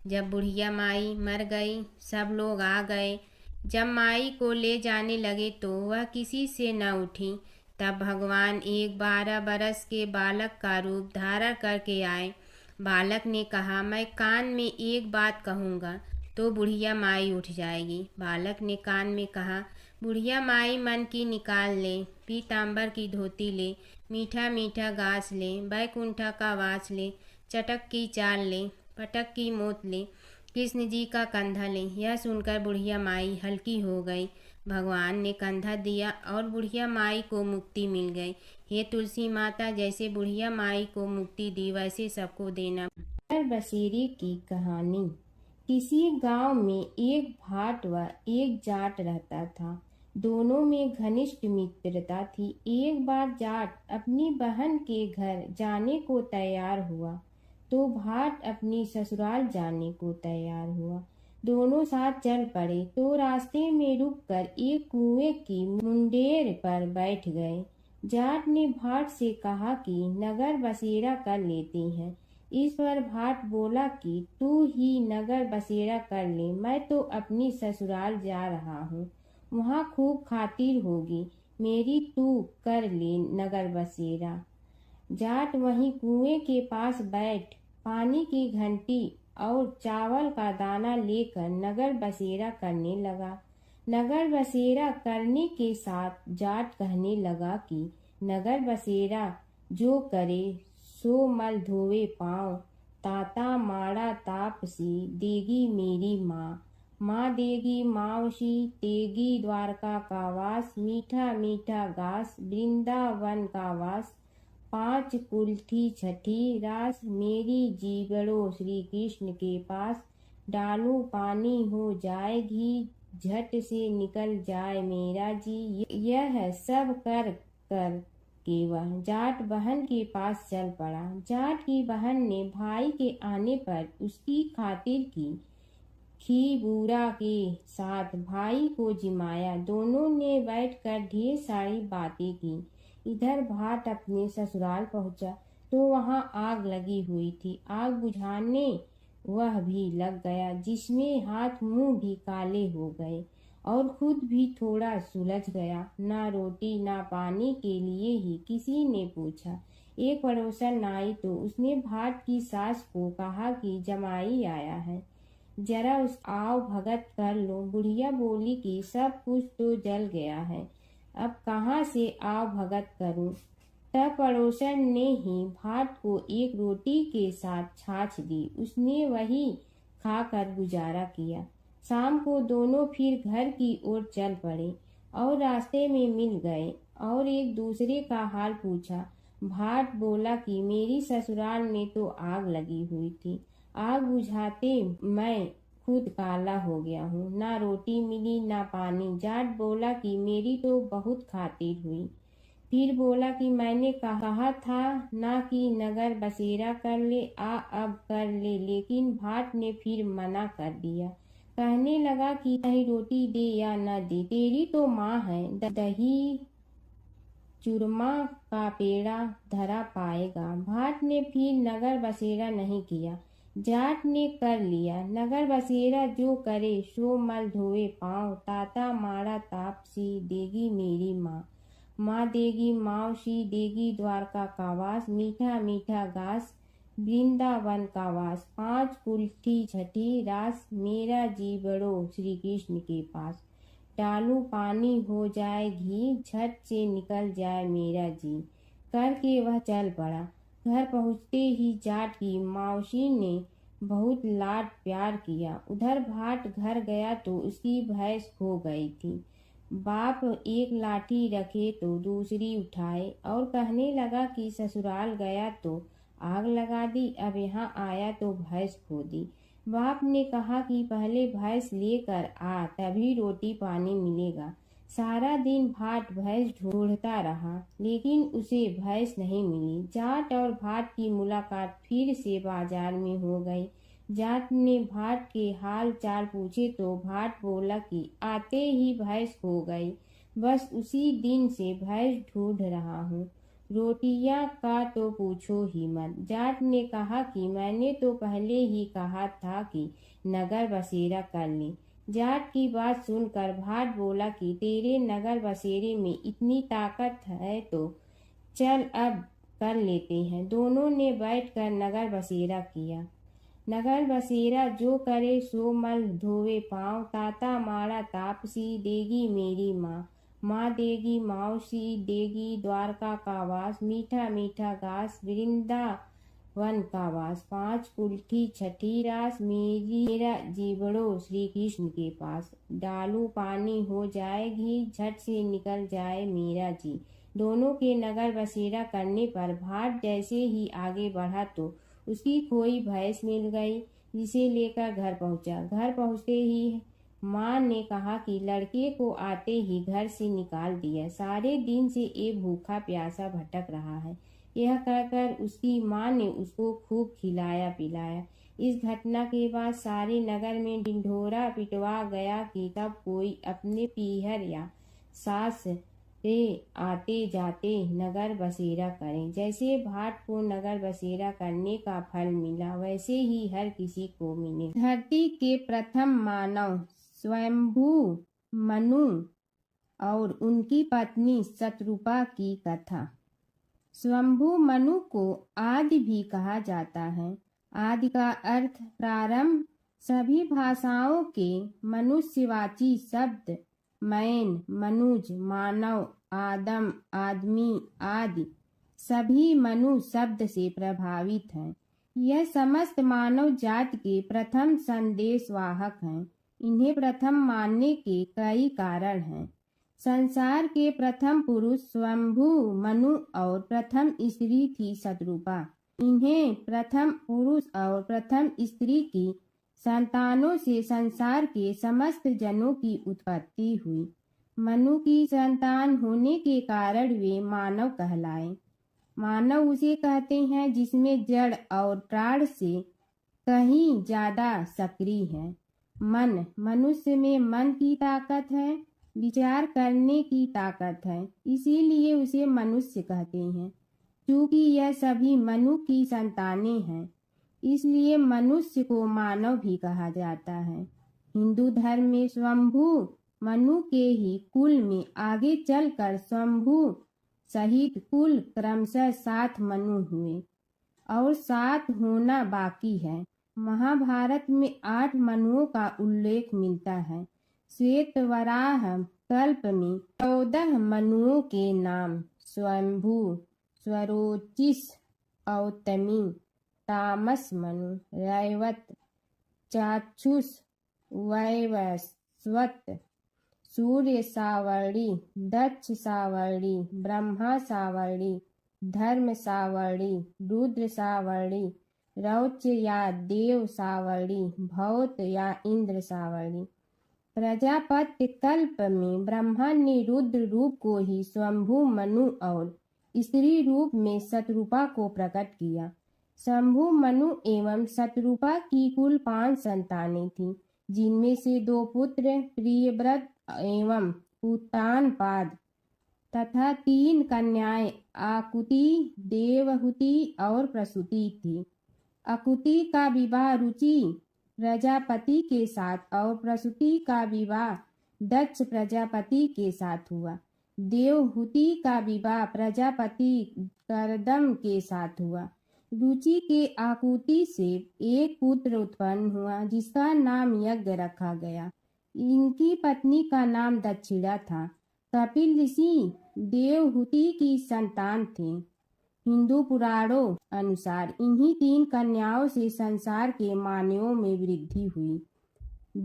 जब बुढ़िया माई मर गई, सब लोग आ गए। जब माई को ले जाने लगे तो वह किसी से न उठी। तब भगवान एक 12 बरस के बालक का रूप धारण करके आए। बालक ने कहा, मैं कान में एक बात कहूँगा तो बुढ़िया माई उठ जाएगी। बालक ने कान में कहा, बुढ़िया माई मन की निकाल ले, पीताम्बर की धोती ले, मीठा मीठा घास ले, बैकुंठा का वास ले, चटक की चाल ले, पटक की मोत ले, कृष्ण जी का कंधा ले। यह सुनकर बुढ़िया माई हल्की हो गई। भगवान ने कंधा दिया और बुढ़िया माई को मुक्ति मिल गई। हे तुलसी माता, जैसे बुढ़िया माई को मुक्ति दी वैसे सबको देना। बसेरे की कहानी। किसी गांव में एक भाट व एक जाट रहता था। दोनों में घनिष्ठ मित्रता थी। एक बार जाट अपनी बहन के घर जाने को तैयार हुआ तो भाट अपनी ससुराल जाने को तैयार हुआ। दोनों साथ चल पड़े तो रास्ते में रुककर एक कुएं की मुंडेर पर बैठ गए। जाट ने भाट से कहा कि नगर बसेरा कर लेते हैं। इस पर भाट बोला कि तू ही नगर बसेरा कर ले, मैं तो अपनी ससुराल जा रहा हूँ, वहाँ खूब खातिर होगी मेरी, तू कर ले नगर बसेरा। जाट वहीं कुएं के पास बैठ पानी की घंटी और चावल का दाना लेकर नगर बसेरा करने लगा। नगर बसेरा करने के साथ जाट कहने लगा कि नगर बसेरा जो करे सो मल धोवे पाँव, ताता माड़ा तापसी देगी मेरी माँ, माँ देगी मावसी तेगी द्वारका का वास, मीठा मीठा घास वृंदावन का वास, 5 कुल्ठी छठी रास, मेरी जीवड़ो श्री कृष्ण के पास, डालूं पानी हो जाए घी, झट से निकल जाए मेरा जी। यह सब कर कर के वह जाट बहन के पास चल पड़ा। जाट की बहन ने भाई के आने पर उसकी खातिर की खीबूरा के साथ भाई को जिमाया। दोनों ने बैठकर ढेर सारी बातें की। इधर भाट अपने ससुराल पहुंचा तो वहां आग लगी हुई थी। आग बुझाने वह भी लग गया, जिसमें हाथ मुंह भी काले हो गए और खुद भी थोड़ा सुलझ गया। ना रोटी ना पानी के लिए ही किसी ने पूछा। एक पड़ोसन आई तो उसने भाट की सास को कहा कि जमाई आया है, जरा उस आओ भगत कर लो। बुढ़िया बोली कि सब कुछ तो जल गया है, अब कहाँ से आओ भगत करूं। तब पड़ोसन ने ही भाट को एक रोटी के साथ छाछ दी। उसने वही खाकर गुजारा किया। शाम को दोनों फिर घर की ओर चल पड़े और रास्ते में मिल गए और एक दूसरे का हाल पूछा। भाट बोला कि मेरी ससुराल में तो आग लगी हुई थी, आग बुझाते मैं खुद काला हो गया हूँ, ना रोटी मिली ना पानी। जाट बोला कि मेरी तो बहुत खातिर हुई। फिर बोला कि मैंने कहा था ना कि नगर बसेरा कर ले, अब कर ले। लेकिन भाट ने फिर मना कर दिया। कहने लगा कि चाहे रोटी दे या न दे, तेरी तो माँ है, दही चूरमा का पेड़ा धरा पाएगा। भाट ने फिर नगर बसेरा नहीं किया, जाट ने कर लिया। नगर बसेरा जो करे सो मल धोए पाँव, ताता मारा तापसी देगी मेरी माँ। माँ देगी मावशी देगी द्वारका का वास, मीठा मीठा घास वृंदावन का वास। 5 कुल्ठी छठी रास, मेरा जी बड़ो श्री कृष्ण के पास। डालूं पानी हो जाए घी, झट से निकल जाए मेरा जी। करके वह चल पड़ा। घर पहुँचते ही जाट की मौसी ने बहुत लाड प्यार किया। उधर भाट घर गया तो उसकी भैंस खो गई थी। बाप एक लाठी रखे तो दूसरी उठाए और कहने लगा कि ससुराल गया तो आग लगा दी, अब यहाँ आया तो भैंस खो दी। बाप ने कहा कि पहले भैंस लेकर आ, तभी रोटी पानी मिलेगा। सारा दिन भाट भैंस ढूंढता रहा, लेकिन उसे भैंस नहीं मिली। जाट और भाट की मुलाकात फिर से बाजार में हो गई। जाट ने भाट के हाल चाल पूछे तो भाट बोला कि आते ही भैंस खो गई, बस उसी दिन से भैंस ढूंढ रहा हूँ। रोटियां का तो पूछो ही मत। जाट ने कहा कि मैंने तो पहले ही कहा था कि नगर बसेरा कर ले। जाट की बात सुनकर भाट बोला कि तेरे नगर बसेरे में इतनी ताकत है तो चल अब कर लेते हैं। दोनों ने बैठकर नगर बसेरा किया। नगर बसेरा जो करे सो मल धोवे पाँव, ताता मारा तापसी देगी मेरी माँ। माँ देगी मौसी देगी द्वारका का वास, मीठा मीठा घास वृंदावन का वास। 5 कुल्ठी छठी रास, मेरा जीवड़ो श्री कृष्ण के पास। डालू पानी हो जाए घी, झट से निकल जाए मेरा जी। दोनों के नगर बसेरा करने पर भाट जैसे ही आगे बढ़ा तो उसकी खोई भैंस मिल गई, जिसे लेकर घर पहुंचा। घर पहुंचते ही माँ ने कहा कि लड़के को आते ही घर से निकाल दिया, सारे दिन से ये भूखा प्यासा भटक रहा है। यह कहकर उसकी माँ ने उसको खूब खिलाया पिलाया। इस घटना के बाद सारे नगर में ढिंढोरा पिटवा गया कि तब कोई अपने पीहर या सास से आते जाते नगर बसेरा करें। जैसे भाट को नगर बसेरा करने का फल मिला, वैसे ही हर किसी को मिले। धरती के प्रथम मानव स्वयंभू मनु और उनकी पत्नी शतरूपा की कथा। स्वयंभू मनु को आदि भी कहा जाता है। आदि का अर्थ प्रारंभ। सभी भाषाओं के मनुष्यवाची शब्द मैन, मनुज, मानव, आदम, आदमी आदि सभी मनु शब्द से प्रभावित हैं। यह समस्त मानव जाति के प्रथम संदेशवाहक हैं। इन्हें प्रथम मानने के कई कारण हैं। संसार के प्रथम पुरुष स्वयंभू मनु और प्रथम स्त्री थी शतरूपा। इन्हें प्रथम पुरुष और प्रथम स्त्री की संतानों से संसार के समस्त जनों की उत्पत्ति हुई। मनु की संतान होने के कारण वे मानव कहलाए। मानव उसे कहते हैं जिसमें जड़ और प्राण से कहीं ज्यादा सक्रिय है। मन, मनुष्य में मन की ताकत है, विचार करने की ताकत है, इसीलिए उसे मनुष्य कहते हैं। क्योंकि यह सभी मनु की संतानें हैं, इसलिए मनुष्य को मानव भी कहा जाता है। हिंदू धर्म में स्वयंभू मनु के ही कुल में आगे चलकर स्वयंभू सहित कुल क्रमशः 7 मनु हुए और 7 होना बाकी है। महाभारत में 8 मनुओं का उल्लेख मिलता है। श्वेत वराह कल्प में 14 मनुओं के नाम स्वयंभू, स्वरोचिष, औतमी, तामस मनु, रैवत, चाक्षुष, वैवस्वत, सूर्य सावर्णी, दक्ष सावर्णी, ब्रह्मा सावर्णी, धर्म सावर्णी, रुद्र सावर्णी, रौच या देव सावर्णी, भौत या इंद्र सावर्णी। प्रजापत्य कल्प में ब्रह्मा ने रुद्र रूप को ही स्वयंभू मनु और स्त्री रूप में शतरूपा को प्रकट किया। शंभु मनु एवं शतरूपा की कुल 5 संतानें थीं, जिनमें से 2 पुत्र प्रियव्रत एवं उत्तानपाद तथा 3 कन्याएं आकुति, देवहूति और प्रसूति थी। आकुति का विवाह रुचि प्रजापति के साथ और प्रसूति का विवाह दक्ष प्रजापति के साथ हुआ। देवहूति का विवाह प्रजापति करदम के साथ हुआ। रुचि के आकुति से एक पुत्र उत्पन्न हुआ जिसका नाम यज्ञ रखा गया। इनकी पत्नी का नाम दक्षिणा था। कपिल ऋषि देवहूति की संतान थे। हिंदू पुराणों अनुसार इन्हीं 3 कन्याओं से संसार के मानवों में वृद्धि हुई।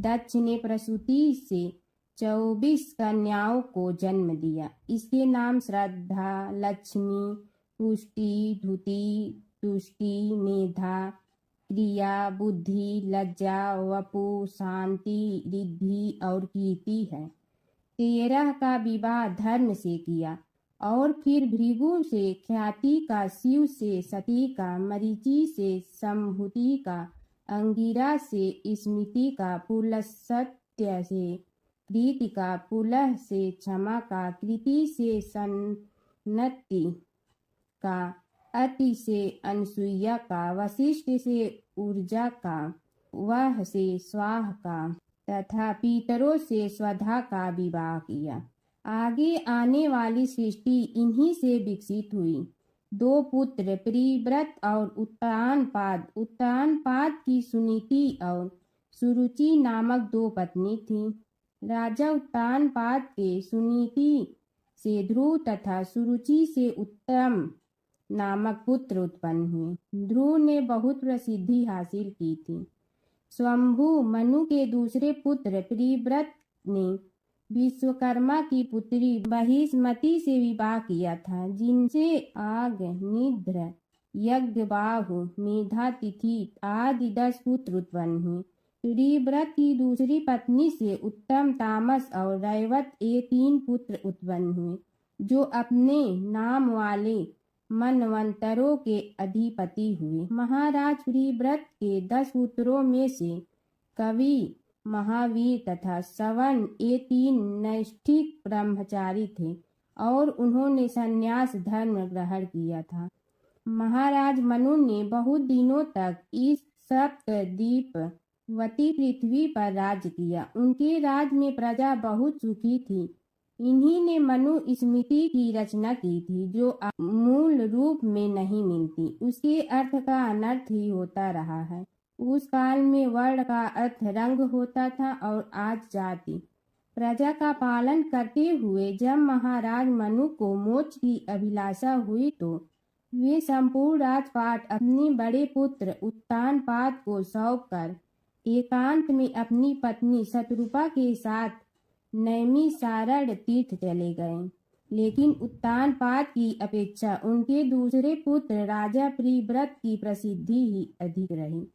दक्ष ने प्रसूति से 24 कन्याओं को जन्म दिया। इसके नाम श्रद्धा, लक्ष्मी, पुष्टि, धुति, तुष्टि, मेधा, क्रिया, बुद्धि, लज्जा, वपु, शांति, रिद्धि और कीर्ति है। 13 का विवाह धर्म से किया और फिर भृगु से ख्याति का, शिव से सती का, मरीचि से संभूति का, अंगिरा से स्मृति का, पुलस्त्य से प्रीति का, पुलह से क्षमा का, कृति से सन्नति का, अति से अनसुईया का, वशिष्ठ से ऊर्जा का, वह से स्वाह का तथा पितरों से स्वधा का विवाह किया। आगे आने वाली सृष्टि इन्हीं से विकसित हुई। 2 पुत्र प्रियव्रत और उत्तानपाद। उत्तानपाद की सुनीति और सुरुचि नामक 2 पत्नी थीं। राजा उत्तानपाद के सुनीति से ध्रुव तथा सुरुचि से उत्तम नामक पुत्र उत्पन्न हुए। ध्रुव ने बहुत प्रसिद्धि हासिल की थी। स्वयंभू मनु के दूसरे पुत्र प्रियव्रत ने विश्वकर्मा की पुत्री बहिष्मति से विवाह किया था, जिनसे आग, निद्र, यज्ञबाहु, मेधातिथि आदि 10 पुत्र उत्पन्न हुए। प्रियव्रत की दूसरी पत्नी से उत्तम, तामस और रैवत ये 3 पुत्र उत्पन्न हुए, जो अपने नाम वाले मनवंतरों के अधिपति हुए। महाराज प्रियव्रत के 10 पुत्रों में से कवि, महावीर तथा सवन ये 3 नैष्ठिक ब्रह्मचारी थे और उन्होंने संन्यास धर्म ग्रहण किया था। महाराज मनु ने बहुत दिनों तक इस सप्तद्वीपवती पृथ्वी पर राज्य किया। उनके राज में प्रजा बहुत सुखी थी। इन्हीं ने मनु स्मृति की रचना की थी, जो मूल रूप में नहीं मिलती। उसके अर्थ का अनर्थ ही होता रहा है। उस काल में वर्ण का अर्थ रंग होता था और आज जाति। प्रजा का पालन करते हुए जब महाराज मनु को मोक्ष की अभिलाषा हुई तो वे संपूर्ण राजपाट अपने बड़े पुत्र उत्तानपाद को सौंपकर एकांत में अपनी पत्नी शतरूपा के साथ नैमिषारण्य तीर्थ चले गए। लेकिन उत्तानपाद की अपेक्षा उनके दूसरे पुत्र राजा प्रियव्रत की प्रसिद्धि ही अधिक रही।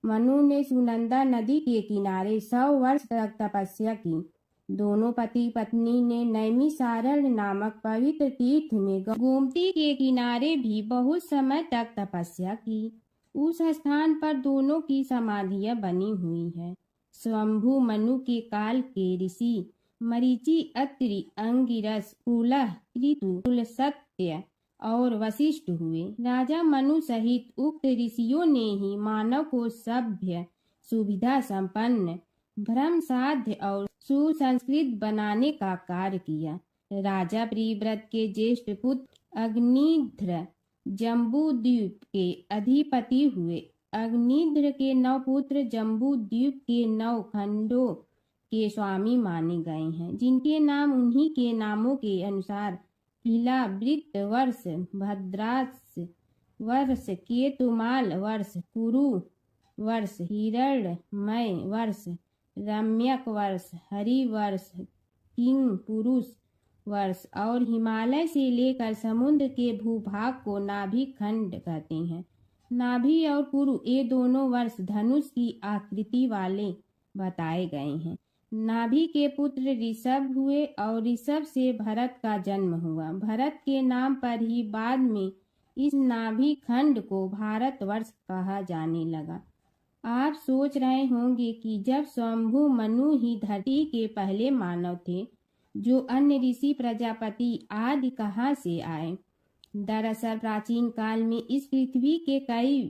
मनु ने सुनंदा नदी के किनारे 100 वर्ष तक तपस्या की। दोनों पति पत्नी ने नैमिषारण्य नामक पवित्र तीर्थ में गोमती के किनारे भी बहुत समय तक तपस्या की। उस स्थान पर दोनों की समाधियां बनी हुई हैं। स्वयंभू मनु के काल के ऋषि मरीचि, अत्रि, अंगिरस, पुलह, ऋतु, सत्य और वशिष्ठ हुए। राजा मनु सहित उक्त ऋषियों ने ही मानव को सभ्य, सुविधा संपन्न, धर्म साध्य और सुसंस्कृत बनाने का कार्य किया। राजा प्रियव्रत के ज्येष्ठ पुत्र अग्निध्र जम्बूद्वीप के अधिपति हुए। अग्निध्र के 9 पुत्र जम्बूद्वीप के 9 खंडों के स्वामी माने गए हैं, जिनके नाम उन्हीं के नामों के अनुसार हिला वृत्त वर्ष, भद्रास वर्ष, केतुमाल वर्ष, कुरु वर्ष, हिरण्मय वर्ष, रम्यक वर्ष, हरि वर्ष, किंग पुरुष वर्ष और हिमालय से लेकर समुद्र के भूभाग को नाभि खंड कहते हैं। नाभि और कुरु ये दोनों वर्ष धनुष की आकृति वाले बताए गए हैं। नाभि के पुत्र ऋषभ हुए और ऋषभ से भरत का जन्म हुआ। भरत के नाम पर ही बाद में इस नाभि खंड को भारतवर्ष कहा जाने लगा। आप सोच रहे होंगे कि जब स्वयंभू मनु ही धरती के पहले मानव थे, जो अन्य ऋषि प्रजापति आदि कहाँ से आए। दरअसल प्राचीन काल में इस पृथ्वी के कई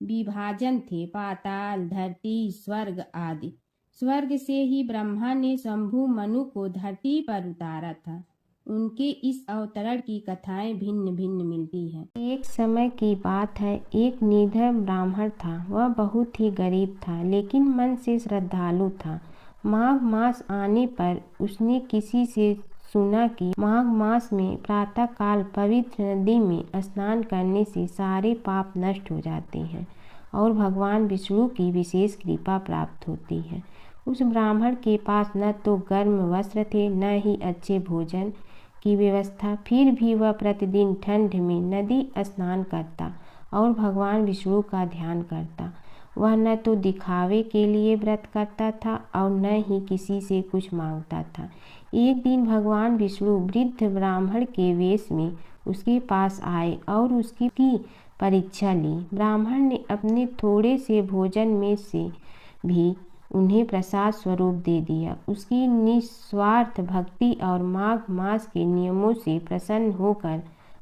विभाजन थे, पाताल, धरती, स्वर्ग आदि। स्वर्ग से ही ब्रह्मा ने शंभु मनु को धरती पर उतारा था। उनके इस अवतरण की कथाएं भिन्न भिन्न मिलती हैं। एक समय की बात है, एक निर्धन ब्राह्मण था। वह बहुत ही गरीब था, लेकिन मन से श्रद्धालु था। माघ मास आने पर उसने किसी से सुना कि माघ मास में प्रातः काल पवित्र नदी में स्नान करने से सारे पाप नष्ट हो जाते हैं और भगवान विष्णु की विशेष कृपा प्राप्त होती है। उस ब्राह्मण के पास न तो गर्म वस्त्र थे, न ही अच्छे भोजन की व्यवस्था। फिर भी वह प्रतिदिन ठंड में नदी स्नान करता और भगवान विष्णु का ध्यान करता। वह न तो दिखावे के लिए व्रत करता था और न ही किसी से कुछ मांगता था। एक दिन भगवान विष्णु वृद्ध ब्राह्मण के वेश में उसके पास आए और उसकी परीक्षा ली। ब्राह्मण ने अपने थोड़े से भोजन में से भी उन्हें प्रसाद स्वरूप दे दिया। उसकी निस्वार्थ भक्ति और माघ मास के नियमों से प्रसन्न होकर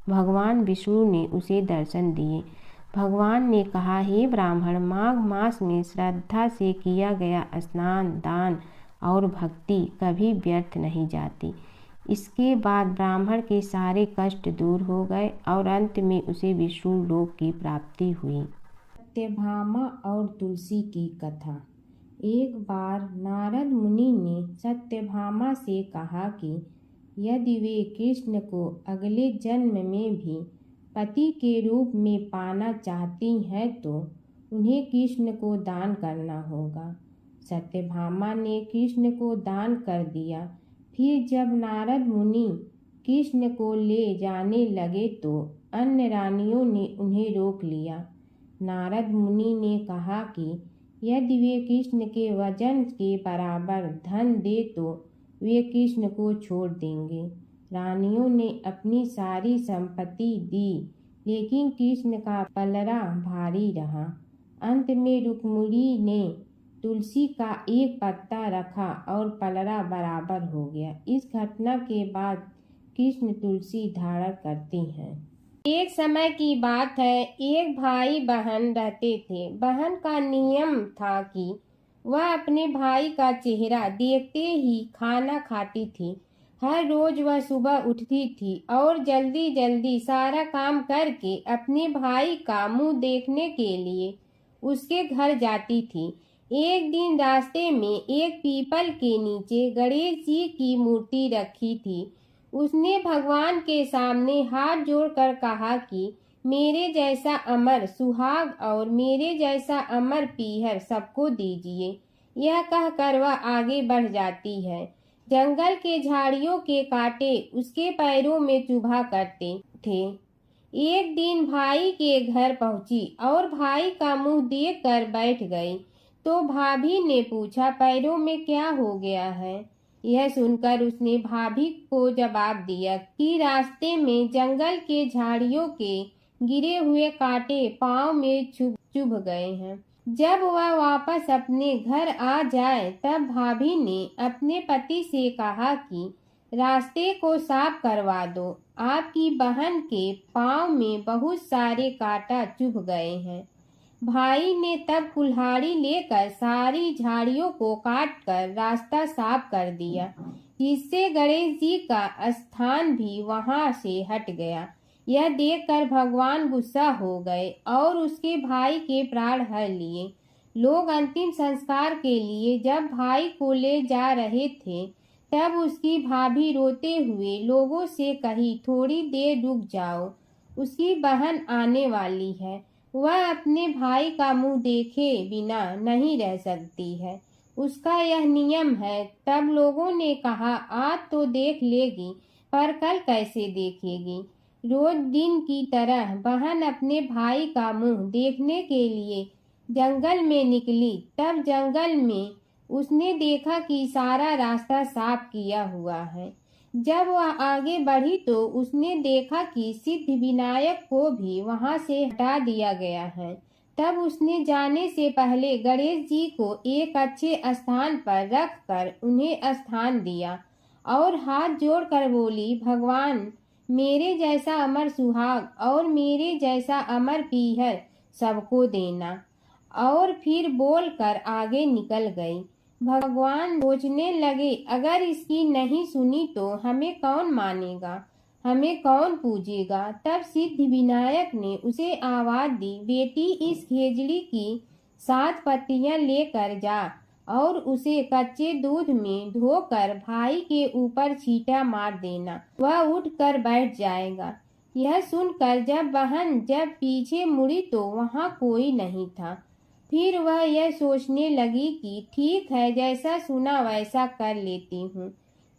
भगवान विष्णु ने उसे दर्शन दिए। भगवान ने कहा, हे ब्राह्मण, माघ मास में श्रद्धा से किया गया स्नान, दान और भक्ति कभी व्यर्थ नहीं जाती। इसके बाद ब्राह्मण के सारे कष्ट दूर हो गए और अंत में उसे विष्णु लोक की प्राप्ति हुई। सत्यभामा और तुलसी की कथा। एक बार नारद मुनि ने सत्यभामा से कहा कि यदि वे कृष्ण को अगले जन्म में भी पति के रूप में पाना चाहती हैं तो उन्हें कृष्ण को दान करना होगा। सत्यभामा ने कृष्ण को दान कर दिया। फिर जब नारद मुनि कृष्ण को ले जाने लगे तो अन्य रानियों ने उन्हें रोक लिया। नारद मुनि ने कहा कि यदि वे कृष्ण के वजन के बराबर धन दे तो वे कृष्ण को छोड़ देंगे। रानियों ने अपनी सारी संपत्ति दी, लेकिन कृष्ण का पलड़ा भारी रहा। अंत में रुक्मिणी ने तुलसी का एक पत्ता रखा और पलड़ा बराबर हो गया। इस घटना के बाद कृष्ण तुलसी धारण करते हैं। एक समय की बात है, एक भाई बहन रहते थे। बहन का नियम था कि वह अपने भाई का चेहरा देखते ही खाना खाती थी। हर रोज वह सुबह उठती थी और जल्दी जल्दी सारा काम करके अपने भाई का मुंह देखने के लिए उसके घर जाती थी। एक दिन रास्ते में एक पीपल के नीचे गणेश जी की मूर्ति रखी थी। उसने भगवान के सामने हाथ जोड़कर कहा कि मेरे जैसा अमर सुहाग और मेरे जैसा अमर पीहर सबको दीजिए। यह कहकर वह आगे बढ़ जाती है। जंगल के झाड़ियों के कांटे उसके पैरों में चुभा करते थे। एक दिन भाई के घर पहुंची और भाई का मुंह देख कर बैठ गई। तो भाभी ने पूछा, पैरों में क्या हो गया है? यह सुनकर उसने भाभी को जवाब दिया कि रास्ते में जंगल के झाड़ियों के गिरे हुए कांटे पांव में चुभ गए हैं। जब वह वापस अपने घर आ जाए तब भाभी ने अपने पति से कहा कि रास्ते को साफ करवा दो, आपकी बहन के पांव में बहुत सारे कांटा चुभ गए हैं। भाई ने तब कुल्हाड़ी लेकर सारी झाड़ियों को काटकर रास्ता साफ कर दिया, जिससे गणेश जी का स्थान भी वहां से हट गया। यह देखकर भगवान गुस्सा हो गए और उसके भाई के प्राण हर लिए। लोग अंतिम संस्कार के लिए जब भाई को ले जा रहे थे तब उसकी भाभी रोते हुए लोगों से कही, थोड़ी देर रुक जाओ, उसकी बहन आने वाली है, वह अपने भाई का मुंह देखे बिना नहीं रह सकती है, उसका यह नियम है। तब लोगों ने कहा, आज तो देख लेगी पर कल कैसे देखेगी? रोज दिन की तरह बहन अपने भाई का मुंह देखने के लिए जंगल में निकली। तब जंगल में उसने देखा कि सारा रास्ता साफ किया हुआ है। जब वह आगे बढ़ी तो उसने देखा कि सिद्धि विनायक को भी वहां से हटा दिया गया है। तब उसने जाने से पहले गणेश जी को एक अच्छे स्थान पर रखकर उन्हें स्थान दिया और हाथ जोड़कर बोली, भगवान, मेरे जैसा अमर सुहाग और मेरे जैसा अमर पीहर सबको देना। और फिर बोलकर आगे निकल गई। भगवान सोचने लगे, अगर इसकी नहीं सुनी तो हमें कौन मानेगा, हमें कौन पूजेगा? तब सिद्धि विनायक ने उसे आवाज दी, बेटी, इस खेजड़ी की 7 पत्तियां लेकर जा और उसे कच्चे दूध में धोकर भाई के ऊपर छींटा मार देना, वह उठकर बैठ जाएगा। यह सुनकर जब पीछे मुड़ी तो वहां कोई नहीं था। फिर वह यह सोचने लगी कि ठीक है, जैसा सुना वैसा कर लेती हूँ।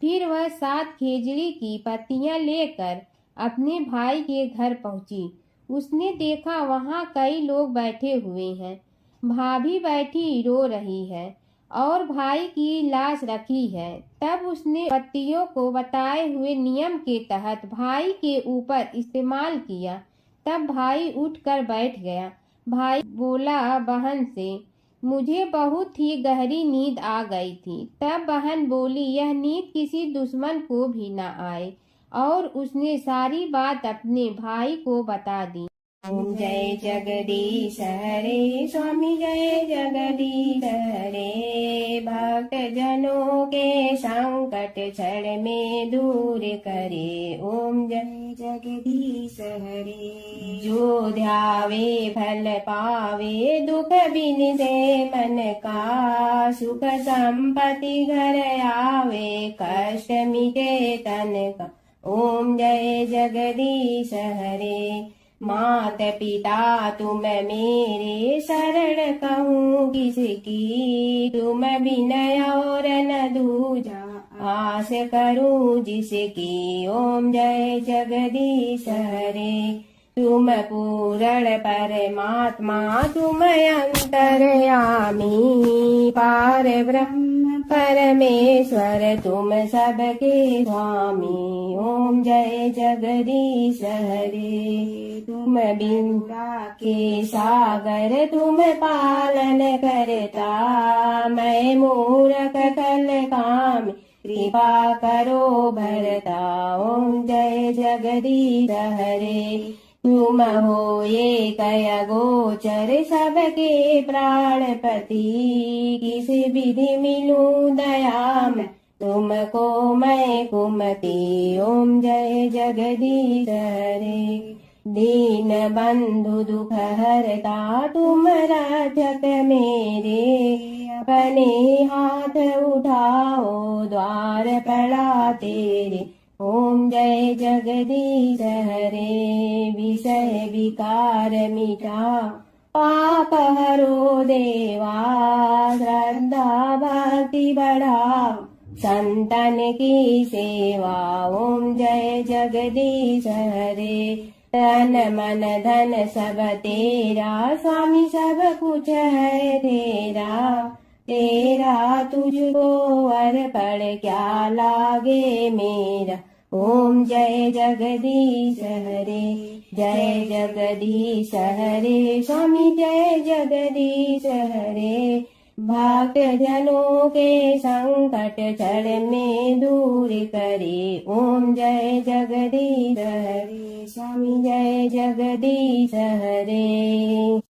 फिर वह 7 खेजड़ी की पत्तियां लेकर अपने भाई के घर पहुंची। उसने देखा वहां कई लोग बैठे हुए हैं। भाभी बैठी रो रही है और भाई की लाश रखी है। तब उसने पत्तियों को बताए हुए नियम के तहत भाई के ऊपर इस्तेमाल किया। तब भाई उठकर बैठ गया। भाई बोला बहन से, मुझे बहुत ही गहरी नींद आ गई थी। तब बहन बोली, यह नींद किसी दुश्मन को भी न आए, और उसने सारी बात अपने भाई को बता दी। ओम जय जगदीश हरे, स्वामी जय जगदीश हरे, भक्त जनों के संकट क्षण में दूर करे। ओम जय जगदीश हरे, जो ध्यावे फल पावे, दुख बिन से मन का, सुख संपत्ति घर आवे, कष्ट मिटे तन का। ओम जय जगदीश हरे, मात पिता तुम मेरे, शरण कहूँ किसकी, तुम बिन और न दूजा, आस करूँ जिसकी। ओम जय जगदीश हरे, तुम पूर्ण परमात्मा, तुम अंतर्यामी, पार ब्रह्म परमेश्वर, तुम सबके स्वामी। ओम जय जगदीश हरे, तुम बिंदा के सागर, तुम पालन करता, मैं मूर्ख कल काम, कृपा करो भरता। ओम जय जगदीश हरे, तुम हो ये कय गोचर, सबके प्राणपति, किस विधि मिलूं दया में, तुमको मैं कुमति। ओम जय जगदीश हरे, दीन बंधु दुख हरता, तुम रक्षक मेरे, अपने हाथ उठाओ, द्वार पड़ा तेरे। ओम जय जगदीश हरे, विषय विकार मिटा, पाप हरो देवा, श्रद्धा भक्ति बढ़ाओ, संतन की सेवा। ओम जय जगदीश हरे, तन मन धन सब तेरा, स्वामी सब कुछ है तेरा। तेरा तुझको अर्पण क्या लागे मेरा। ओम जय जगदीश हरे, जय जगदीश हरे, स्वामी जय जगदीश हरे। भक्त जनों के संकट क्षण में दूर करे। ओम जय जगदीश हरे, स्वामी जय जगदीश हरे।